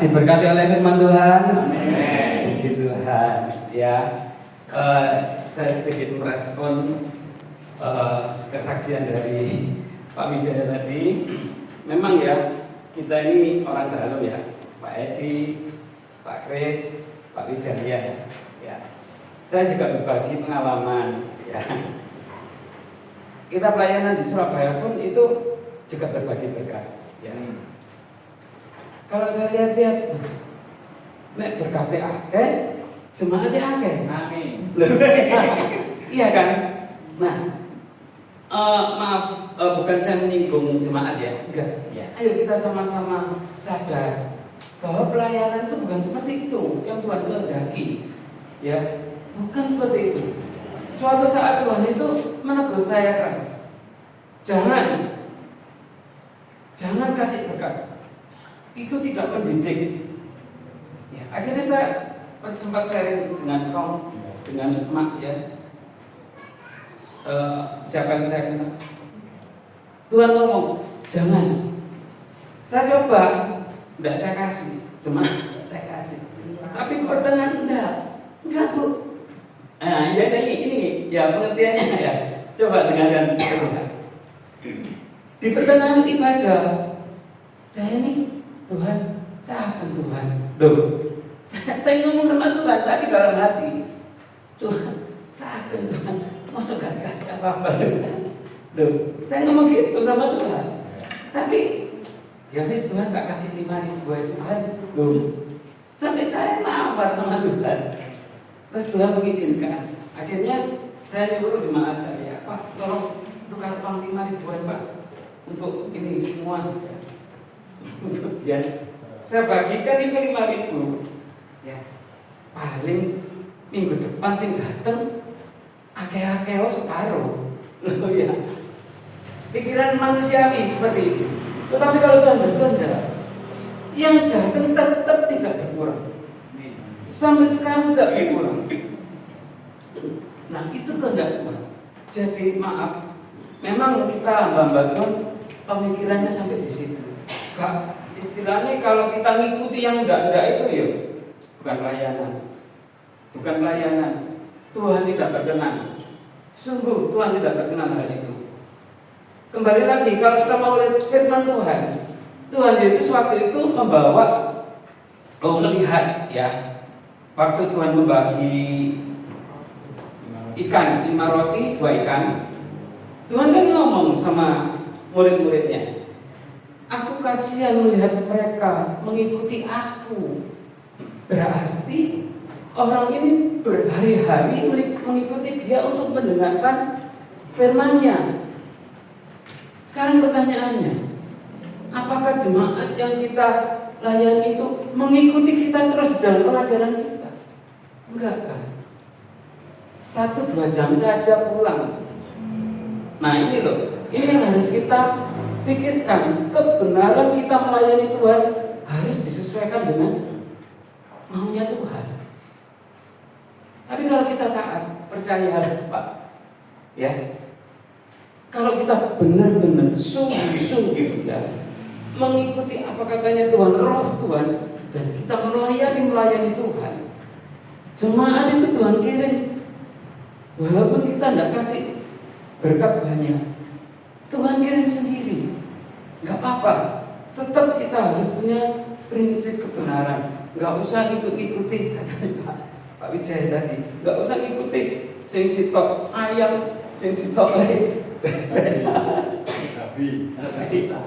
Diberkati oleh firman Tuhan. Puji Tuhan. Ya, saya sedikit merespon kesaksian dari Pak Wijaya tadi. Memang ya, kita ini orang dalam ya, Pak Edi, Pak Kris, Pak Wijaya. Ya, saya juga berbagi pengalaman. Ya, kita pelayanan di Surabaya pun itu juga berbagi berkat. Ya. Kalau saya lihat-lihat, nek berkati akeh, semangatnya akeh. Amin. Iya kan? Nah, maaf, bukan saya menyinggung jemaat ya, enggak. Ya. Ayo kita sama-sama sadar bahwa pelayanan itu bukan seperti itu yang Tuhan kehendaki. Ya, bukan seperti itu. Suatu saat Tuhan itu menegur saya keras. Jangan kasih berkat. Itu tidak mendidik. Ya, akhirnya saya sempat sharing dengan kaum, dengan emak ya. Siapa yang saya kenal? Tuhan ngomong, jangan. Saya coba, enggak saya kasih, cuma saya kasih. Tapi pertengahan enggak Bu. Nah, ya ini ya pengertiannya ya. Coba dengarkan. Di pertengahan ibadah, saya ini Tuhan, saya akan Tuhan. Loh, saya ngomong sama Tuhan tadi dalam hati, Tuhan, saya akan Tuhan. Masa gak dikasih apa-apa? Loh, saya ngomong gitu sama Tuhan. Tapi, ya wis Tuhan gak kasih 5.000 buat Tuhan. Loh, sampai saya nawar sama Tuhan. Terus Tuhan mengizinkan. Akhirnya saya nyuruh jemaat saya, Pak, tolong tukar uang 5.000 Pak. Untuk ini semua. Ya, saya bagikan itu 5.000. Ya, paling minggu depan sing dateng akeh-akeh separuh. Loh ya. Pikiran manusiawi seperti itu. Tetapi kalau Tuhan berkehendak, yang datang tetap tidak berkurang. Sampai sekarang tidak berkurang. Nah, itu kehendak Tuhan. Jadi maaf, memang kita hamba Tuhan pemikirannya sampai di situ. Gak, istilahnya kalau kita ngikuti yang enggak itu ya bukan layanan. Bukan layanan. Tuhan tidak berkenan. Sungguh Tuhan tidak berkenan hal itu. Kembali lagi kalau kita mau lihat firman Tuhan, Tuhan Yesus waktu itu melihat ya, waktu Tuhan membagi ikan, 5 roti, 2 ikan. Tuhan kan ngomong sama murid-muridnya, aku kasihan melihat mereka mengikuti aku. Berarti orang ini berhari-hari mengikuti dia untuk mendengarkan firman-Nya. Sekarang pertanyaannya, apakah jemaat yang kita layani itu mengikuti kita terus dalam pengajaran kita? Enggak kan? 1-2 jam saja pulang. Nah ini loh, ini yang harus kita pikirkan. Kebenaran kita melayani Tuhan harus disesuaikan dengan maunya Tuhan. Tapi kalau kita taat, percaya Pak, ya, kalau kita benar-benar sungguh-sungguh ya, mengikuti apa katanya Tuhan, roh Tuhan, dan kita melayani Tuhan, jemaat itu Tuhan kirim. Walaupun kita tidak kasih berkat banyak, Tuhan kirim sendiri. Gak apa-apa, tetap kita harus punya prinsip kebenaran. Gak usah ikut-ikuti, kata Pak Wijaya tadi. Gak usah ikuti sing sitok ayam, sing sitok bisa.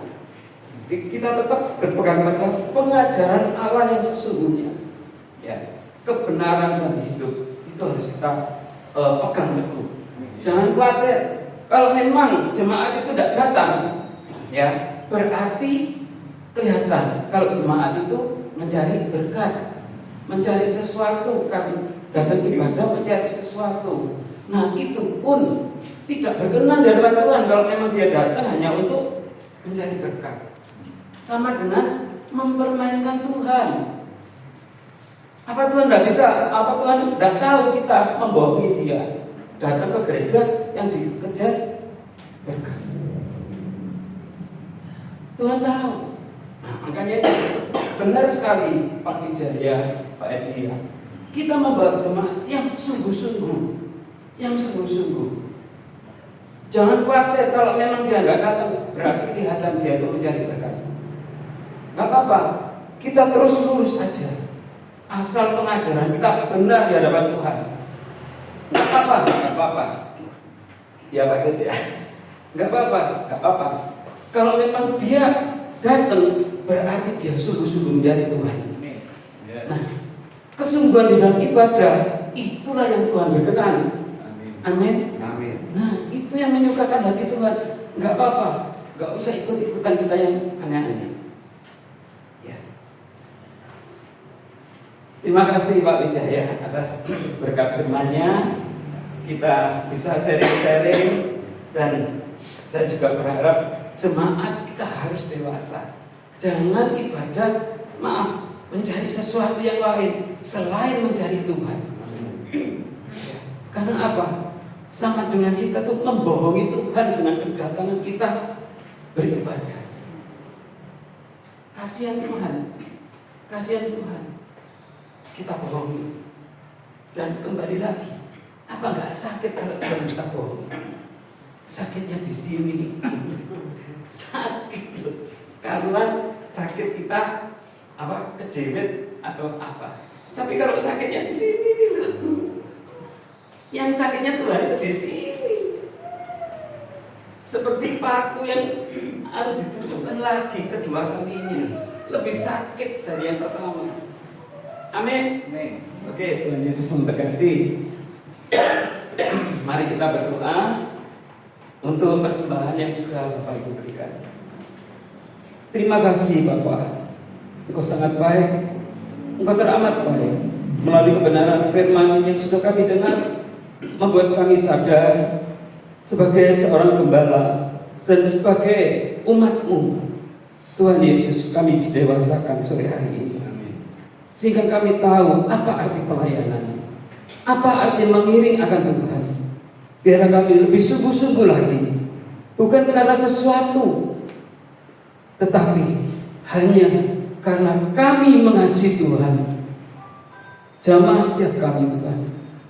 Kita tetap berpegang pada pengajaran Allah yang sesungguhnya. Ya, kebenaran dan hidup itu harus kita pegang teguh. Jangan khawatir kalau memang jemaat itu tidak datang, ya berarti kelihatan kalau jemaat itu mencari berkat, mencari sesuatu, kan datang ibadah mencari sesuatu. Nah itu pun tidak berkenan dari Tuhan kalau memang dia datang hanya untuk mencari berkat. Sama dengan mempermainkan Tuhan. Apa Tuhan tidak bisa? Apa Tuhan tidak tahu kita membohongi dia? Datang ke gereja yang dikejar berkat. Tuhan tahu. Nah, makanya benar sekali Pak Wijaya, Pak Elia. Kita membawa jemaat yang sungguh-sungguh, Jangan khawatir kalau memang dia nggak datang, berarti kelihatan dia itu mencari berkat. Nggak apa-apa, kita terus lurus aja. Asal pengajaran kita benar di hadapan Tuhan. Nggak apa-apa. Ya Pak Gus ya. Nggak apa-apa. Kalau memang dia datang, berarti dia sungguh-sungguh mencari Tuhan. Nah, kesungguhan di dalam ibadah itulah yang Tuhan berkenan. Amin. Nah, itu yang menyukakan hati Tuhan. Nggak apa-apa, nggak usah ikut-ikutan kita yang aneh-aneh. Ya. Terima kasih Pak Wijaya atas berkat firman-Nya. Kita bisa sharing-sharing, dan saya juga berharap jemaat kita harus dewasa. Jangan ibadat, mencari sesuatu yang lain selain mencari Tuhan. Ya. Karena apa? Sama dengan kita tuh membohongi Tuhan dengan kedatangan kita beribadah. Kasihan Tuhan. Kita bohongi. Dan kembali lagi, apa nggak sakit kalau Tuhan kita bohongi? Sakitnya di sini. Sakit loh. Karena sakit kita kejerit atau apa? Tapi kalau sakitnya di sini loh. Yang sakitnya Tuhan itu di sini. Seperti paku yang harus ditusukkan lagi kedua kalinya. Lebih sakit dari yang pertama. Amin. Oke, Tuhan Yesus memberkati. Mari kita berdoa untuk persembahan yang sudah Bapak Ibu berikan. Terima kasih Bapak. Engkau sangat baik. Engkau teramat baik. Melalui kebenaran firman yang sudah kami dengar, membuat kami sadar sebagai seorang gembala dan sebagai umat-Mu. Tuhan Yesus, kami didewasakan sore hari ini. Sehingga kami tahu apa arti pelayanan, apa arti mengiring akan Tuhan. Biar kami lebih sungguh-sungguh lagi, bukan karena sesuatu, tetapi hanya karena kami mengasihi Tuhan. Jamaah setiap kami Tuhan,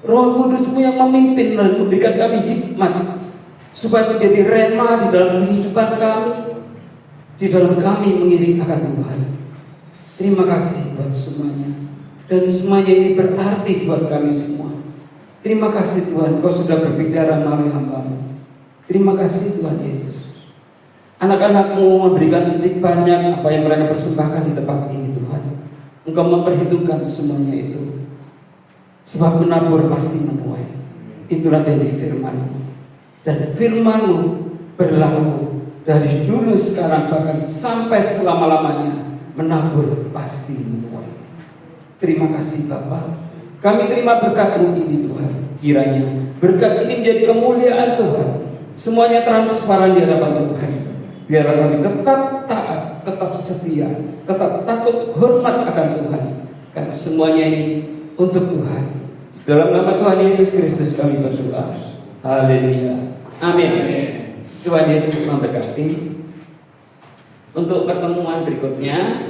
Roh Kudus-Mu yang memimpin dan memberikan kami hikmat supaya menjadi rema di dalam kehidupan kami, di dalam kami mengiring akan Tuhan. Terima kasih buat semuanya, dan semuanya ini berarti buat kami semua. Terima kasih Tuhan, Kau sudah berbicara melalui hamba-Mu. Terima kasih Tuhan Yesus. Anak-anak-Mu memberikan sedikit banyak apa yang mereka persembahkan di tempat ini Tuhan. Engkau memperhitungkan semuanya itu. Sebab menabur pasti menuai. Itulah janji firman-Mu. Dan firman-Mu berlaku dari dulu sekarang bahkan sampai selama-lamanya. Menabur pasti menuai. Terima kasih Bapa. Kami terima berkat-Mu ini Tuhan. Kiranya berkat ini menjadi kemuliaan Tuhan. Semuanya transparan di hadapan Tuhan. Biar kami tetap taat, tetap setia, tetap takut hormat akan Tuhan. Karena semuanya ini untuk Tuhan. Dalam nama Tuhan Yesus Kristus kami berdoa. Haleluya. Amin. Tuhan Yesus memberkati. Untuk pertemuan berikutnya,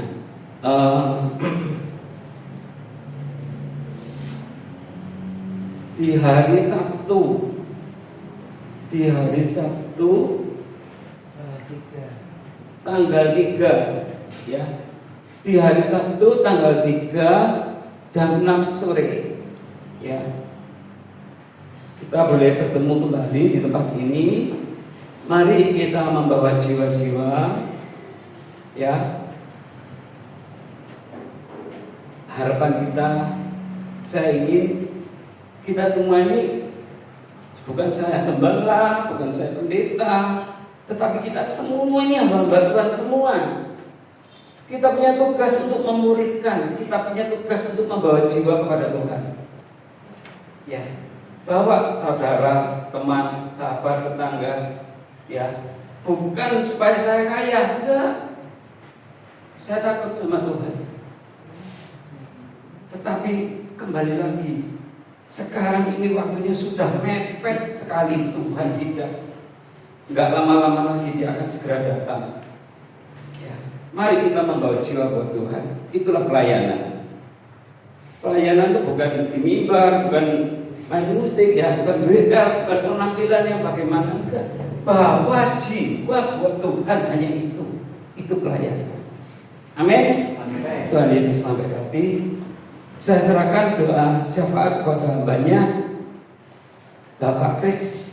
di hari Sabtu tanggal 3 ya. Di hari Sabtu tanggal 3 jam 6 sore ya. Kita boleh bertemu kembali di tempat ini. Mari kita membawa jiwa-jiwa ya. Harapan kita, saya ingin kita semua ini, bukan saya gembala, bukan saya pendeta, tetapi kita semua ini hamba Tuhan semua. Kita punya tugas untuk memuridkan, kita punya tugas untuk membawa jiwa kepada Tuhan. Ya, bawa saudara, teman, sahabat, tetangga, ya, bukan supaya saya kaya, enggak. Saya takut sama Tuhan. Tetapi kembali lagi, sekarang ini waktunya sudah mepet sekali. Tuhan tidak, enggak lama-lama lagi Dia akan segera datang. Ya. Mari kita membawa jiwa buat Tuhan. Itulah pelayanan. Pelayanan itu bukan di mimbar, bukan main musik ya, bukan WA, bukan penampilan yang bagaimana, enggak. Bawa jiwa buat Tuhan, hanya itu. Itu pelayanan. Amin. Tuhan Yesus memberkati. Saya serahkan doa syafaat kepada hambanya Bapak Kris.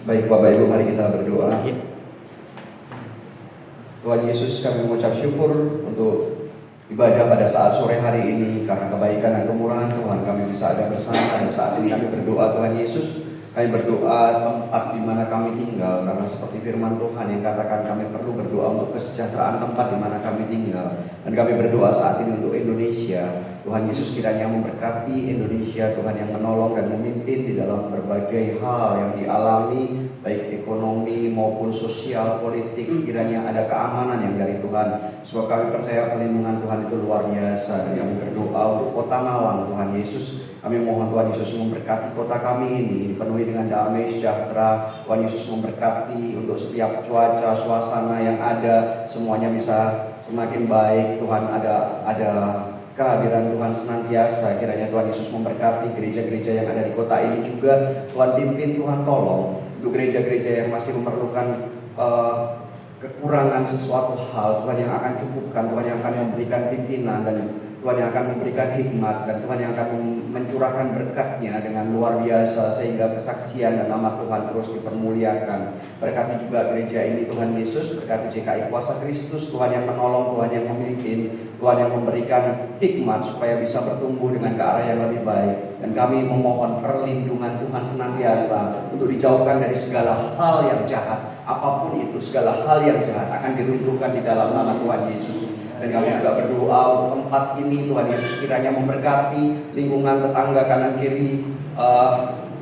Baik Bapak Ibu, mari kita berdoa. Tuhan Yesus, kami mengucap syukur untuk ibadah pada saat sore hari ini. Karena kebaikan dan kemurahan Tuhan, kami bisa ada bersama. Pada saat ini kami berdoa, Tuhan Yesus, kami berdoa tempat di mana kami tinggal. Karena seperti firman Tuhan yang katakan, kami perlu berdoa untuk kesejahteraan tempat di mana kami tinggal. Dan kami berdoa saat ini untuk Indonesia. Tuhan Yesus kiranya memberkati Indonesia, Tuhan yang menolong dan memimpin di dalam berbagai hal yang dialami, baik ekonomi maupun sosial, politik. Kiranya ada keamanan yang dari Tuhan. Sebab kami percaya perlindungan Tuhan itu luar biasa. Dan kami berdoa untuk kota Malang, Tuhan Yesus. Kami mohon Tuhan Yesus memberkati kota kami ini, dipenuhi dengan damai sejahtera. Tuhan Yesus memberkati untuk setiap cuaca, suasana yang ada, semuanya bisa semakin baik. Tuhan ada kehadiran Tuhan senantiasa. Kiranya Tuhan Yesus memberkati gereja-gereja yang ada di kota ini juga. Tuhan pimpin, Tuhan tolong untuk gereja-gereja yang masih memerlukan kekurangan sesuatu hal. Tuhan yang akan cukupkan, Tuhan yang akan memberikan pimpinan, dan Tuhan yang akan memberikan hikmat, dan Tuhan yang akan mencurahkan berkat-Nya dengan luar biasa sehingga kesaksian dan nama Tuhan terus dipermuliakan. Berkati juga gereja ini Tuhan Yesus, berkati GKI Kuasa Kristus, Tuhan yang menolong, Tuhan yang memimpin, Tuhan yang memberikan hikmat supaya bisa bertumbuh dengan ke arah yang lebih baik. Dan kami memohon perlindungan Tuhan senantiasa untuk dijauhkan dari segala hal yang jahat. Apapun itu, segala hal yang jahat akan diruntuhkan di dalam nama Tuhan Yesus. Dan kami juga berdoa untuk tempat ini, Tuhan Yesus kiranya memberkati lingkungan tetangga kanan kiri,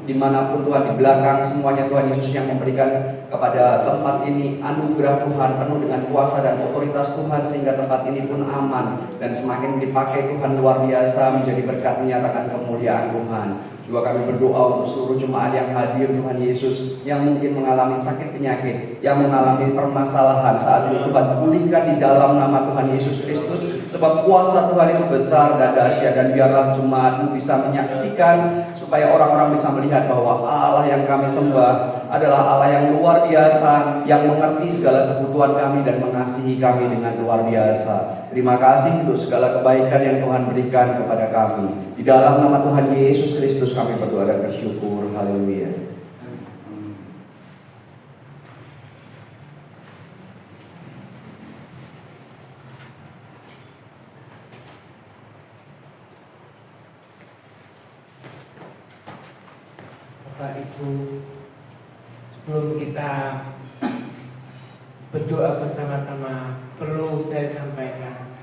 dimanapun Tuhan, di belakang semuanya Tuhan Yesus yang memberikan kepada tempat ini anugerah Tuhan penuh dengan kuasa dan otoritas Tuhan, sehingga tempat ini pun aman dan semakin dipakai Tuhan luar biasa menjadi berkat menyatakan kemuliaan Tuhan. Juga kami berdoa untuk seluruh jemaat yang hadir Tuhan Yesus, yang mungkin mengalami sakit penyakit, yang mengalami permasalahan saat ini Tuhan pulihkan di dalam nama Tuhan Yesus Kristus. Sebab kuasa Tuhan itu besar dan dahsyat, dan biarlah jemaat bisa menyaksikan supaya orang-orang bisa melihat bahwa Allah yang kami sembah adalah Allah yang luar biasa, yang mengerti segala kebutuhan kami dan mengasihi kami dengan luar biasa. Terima kasih untuk segala kebaikan yang Tuhan berikan kepada kami. Di dalam nama Tuhan Yesus Kristus kami berdoa dan bersyukur. Haleluya. Bapak Ibu, sebelum kita berdoa bersama-sama, perlu saya sampaikan,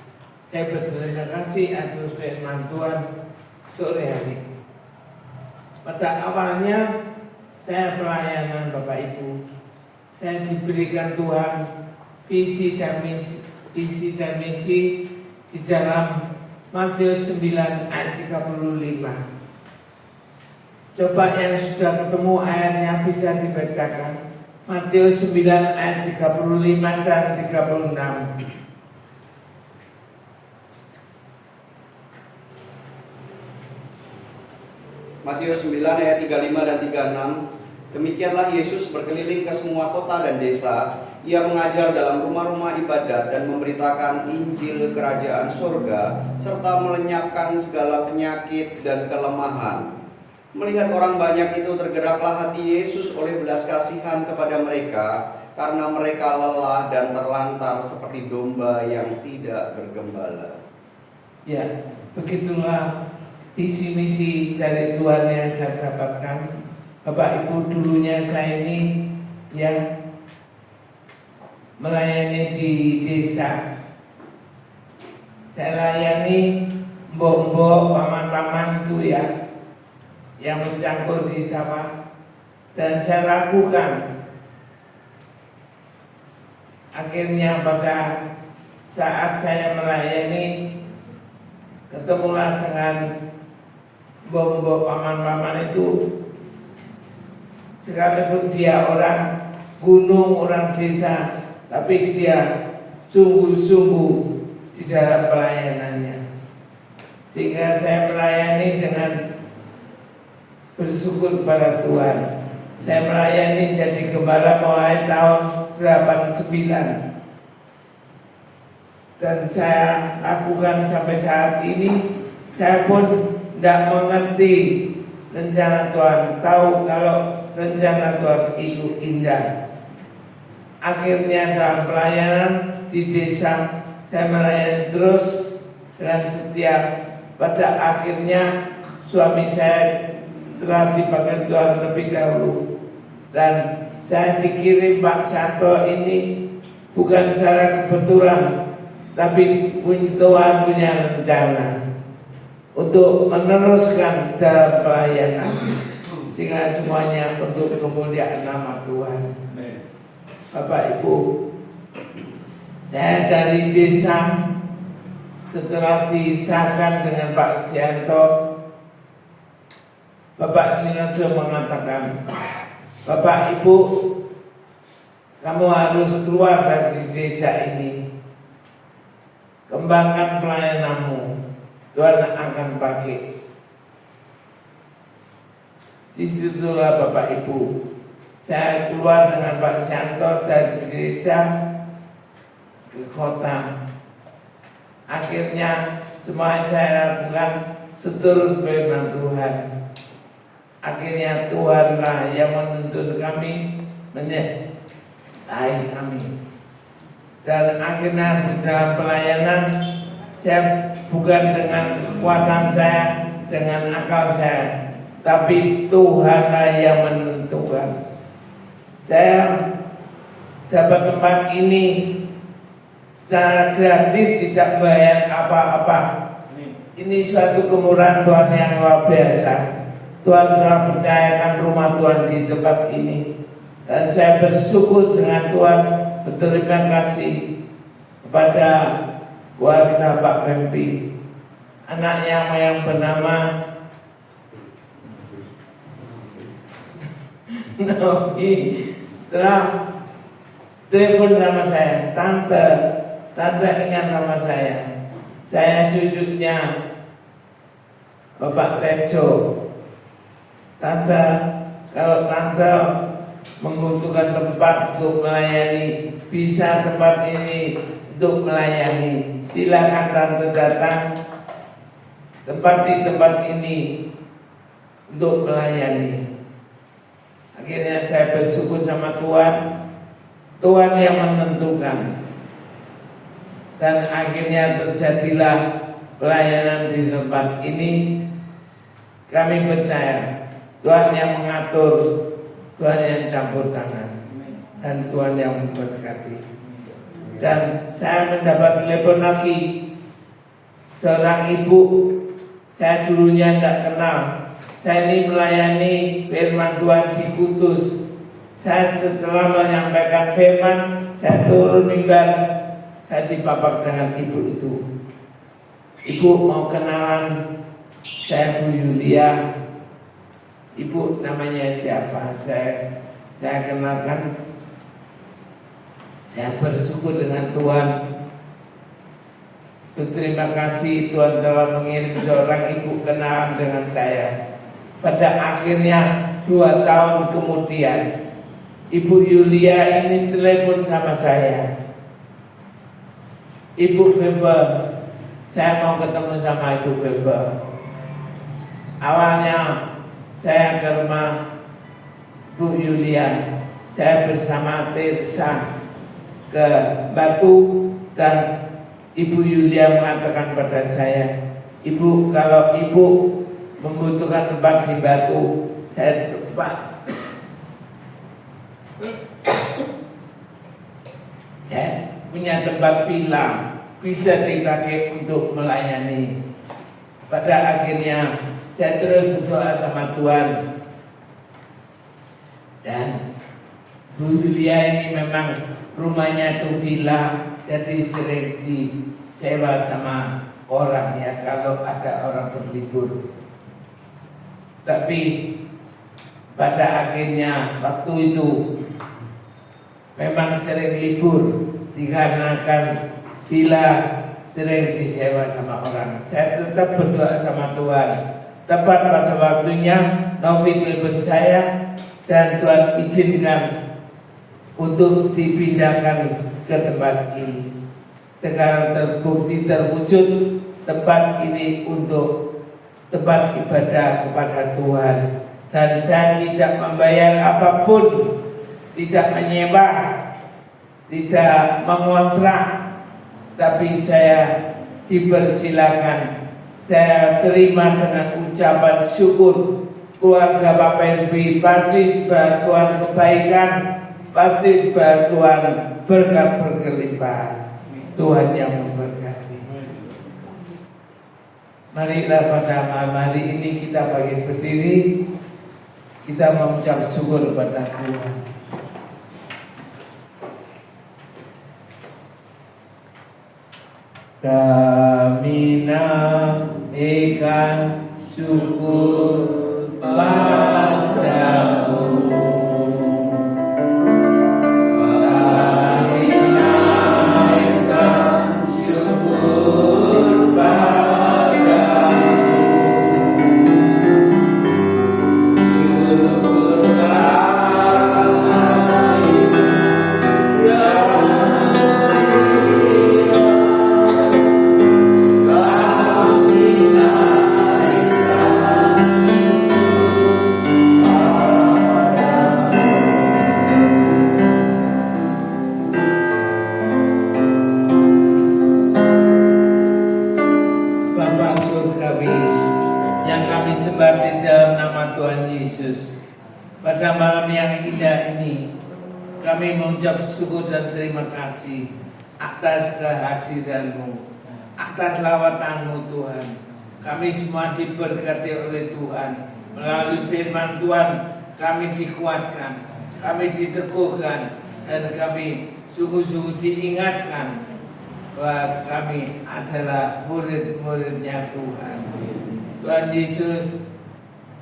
saya berterima kasih atas firman Tuhan sore hari. Pada awalnya saya pelayanan Bapak Ibu, saya diberikan Tuhan visi dan misi di dalam Matius 9 ayat 35. Coba yang sudah ketemu ayatnya bisa dibacakan. Matius 9 ayat 35 dan 36. Matius 9 ayat 35 dan 36. Demikianlah Yesus berkeliling ke semua kota dan desa. Ia mengajar dalam rumah-rumah ibadat dan memberitakan Injil kerajaan surga, serta melenyapkan segala penyakit dan kelemahan. Melihat orang banyak itu, tergeraklah hati Yesus oleh belas kasihan kepada mereka, karena mereka lelah dan terlantar seperti domba yang tidak bergembala. Ya, begitulah visi misi dari Tuhan yang saya dapatkan. Bapak Ibu, dulunya saya ini yang melayani di desa. Saya layani mbok-mbok, paman-paman itu ya, yang mencangkul di sawah. Dan saya lakukan. Akhirnya pada saat saya melayani, ketemulah dengan mbok paman-paman itu. Sekalipun dia orang gunung, orang desa, tapi dia sungguh-sungguh di dalam pelayanannya. Sehingga saya melayani dengan bersyukur kepada Tuhan. Saya melayani jadi gembala mulai tahun 89. Dan saya lakukan sampai saat ini. Saya pun tidak mengerti rencana Tuhan. Tahu kalau rencana Tuhan itu indah. Akhirnya dalam pelayanan di desa saya melayani terus dengan setia. Pada akhirnya suami saya telah dipakai Tuhan lebih dahulu. Dan saya dikirim Pak Santo ini bukan secara kebetulan, tapi Tuhan punya rencana untuk meneruskan dalam pelayanan, sehingga semuanya untuk kemuliaan nama Tuhan. Bapak Ibu, saya dari desa setelah disahkan dengan Pak Sianto, Bapak Sinojo mengatakan, Bapak Ibu, kamu harus keluar dari desa ini, kembangkan pelayananmu, Tuhan akan pakai. Disitulah Bapak Ibu, saya keluar dengan Pak Sianto dari desa ke kota. Akhirnya semua saya lakukan seturut firman Tuhan. Akhirnya Tuhanlah yang menuntun kami, menyertai kami. Dan akhirnya di dalam pelayanan saya bukan dengan kekuatan saya, dengan akal saya, tapi Tuhanlah yang menentukan. Saya dapat tempat ini secara gratis, tidak bayar apa-apa. Ini suatu kemurahan Tuhan yang luar biasa. Tuhan telah percayakan rumah Tuhan di tempat ini, dan saya bersyukur dengan Tuhan, berterima kasih kepada keluarga Pak Rempi, anaknya yang bernama Novi telah telepon sama saya, tante ingat nama saya cucunya Bapak Tejo. Tante, kalau tante membutuhkan tempat untuk melayani, bisa tempat ini untuk melayani, silakan tante datang tempati tempat ini untuk melayani. Akhirnya saya bersyukur sama Tuhan, Tuhan yang menentukan, dan akhirnya terjadilah pelayanan di tempat ini. Kami percaya Tuhan yang mengatur, Tuhan yang campur tangan, dan Tuhan yang memberkati. Dan saya mendapat telepon lagi, seorang ibu, saya dulunya tidak kenal. Saya ini melayani firman Tuhan di Kudus. Saya setelah menyampaikan firman, saya turun mimbar, saya dipapak dengan ibu itu. Ibu mau kenalan, saya Bu Yulia. Ibu namanya siapa? Saya kenalkan. Saya bersyukur dengan Tuhan. Berterima kasih Tuhan telah mengirim seorang ibu kenalan dengan saya. Pada akhirnya 2 tahun kemudian, Ibu Yulia ini telepon sama saya. Ibu Weber, saya mau ketemu sama Ibu Weber. Awalnya saya ke rumah Bu Yulia, saya bersama Tirsa ke Batu, dan Ibu Yulia mengatakan pada saya, Ibu, kalau Ibu membutuhkan tempat di Batu, saya tempat. Saya punya tempat villa, bisa dipakai untuk melayani. Pada akhirnya saya terus berdoa sama Tuhan, dan Bu Yulia ini memang rumahnya itu villa, jadi sering disewa sama orang ya kalau ada orang berlibur. Tapi pada akhirnya waktu itu memang sering libur dikarenakan villa sering disewa sama orang. Saya tetap berdoa sama Tuhan. Tepat pada waktunya Novi telepon saya dan Tuhan izinkan untuk dipindahkan ke tempat ini. Sekarang terbukti terwujud tempat ini untuk tempat ibadah kepada Tuhan. Dan saya tidak membayar apapun, tidak menyewa, tidak mengontrak, tapi saya dipersilakan. Saya terima dengan ucapan syukur. Keluarga Bapak Ibu pasti Tuhan kebaikan, pasti Tuhan berkat berkelimpahan. Tuhan yang memberkati. Marilah pada malam hari ini kita bagi berdiri, kita mengucap syukur kepada Tuhan. Kami naikkan syukur padamu. Kami naikkan syukur padamu. Syukur kasih yang sebar di dalam nama Tuhan Yesus. Pada malam yang indah ini, kami mengucap syukur dan terima kasih atas kehadiran-Mu, atas lawatanmu Tuhan. Kami semua diberkati oleh Tuhan. Melalui firman Tuhan, kami dikuatkan, kami diteguhkan, dan kami sungguh-sungguh diingatkan bahwa kami adalah murid-muridnya Tuhan. Tuhan Yesus,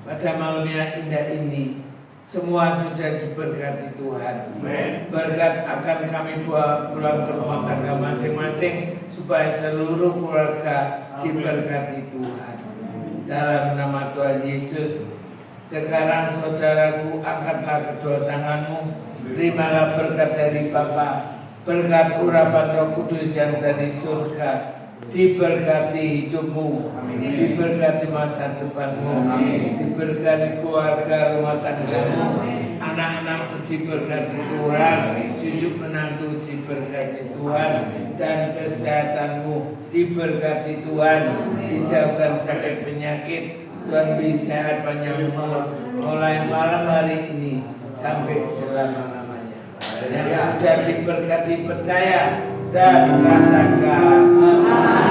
pada malam yang indah ini, semua sudah diberkati Tuhan. Berkat akan kami bawa pulang ke rumah tangga masing-masing, supaya seluruh keluarga diberkati Tuhan. Dalam nama Tuhan Yesus, sekarang saudaraku, angkatlah kedua tanganmu, terimalah berkat dari Bapa, berkat urapan Roh Kudus yang dari surga. Diberkati hidupmu, diberkati masa depanmu, diberkati keluarga rumah tanggamu, anak-anakmu diberkati Tuhan, cucu menantu diberkati Tuhan, dan kesehatanmu diberkati Tuhan, dijauhkan sakit penyakit. Tuhan beri sehat panjang umur mulai malam hari ini sampai selama-lamanya. Yang sudah diberkati percaya dan katakan amin.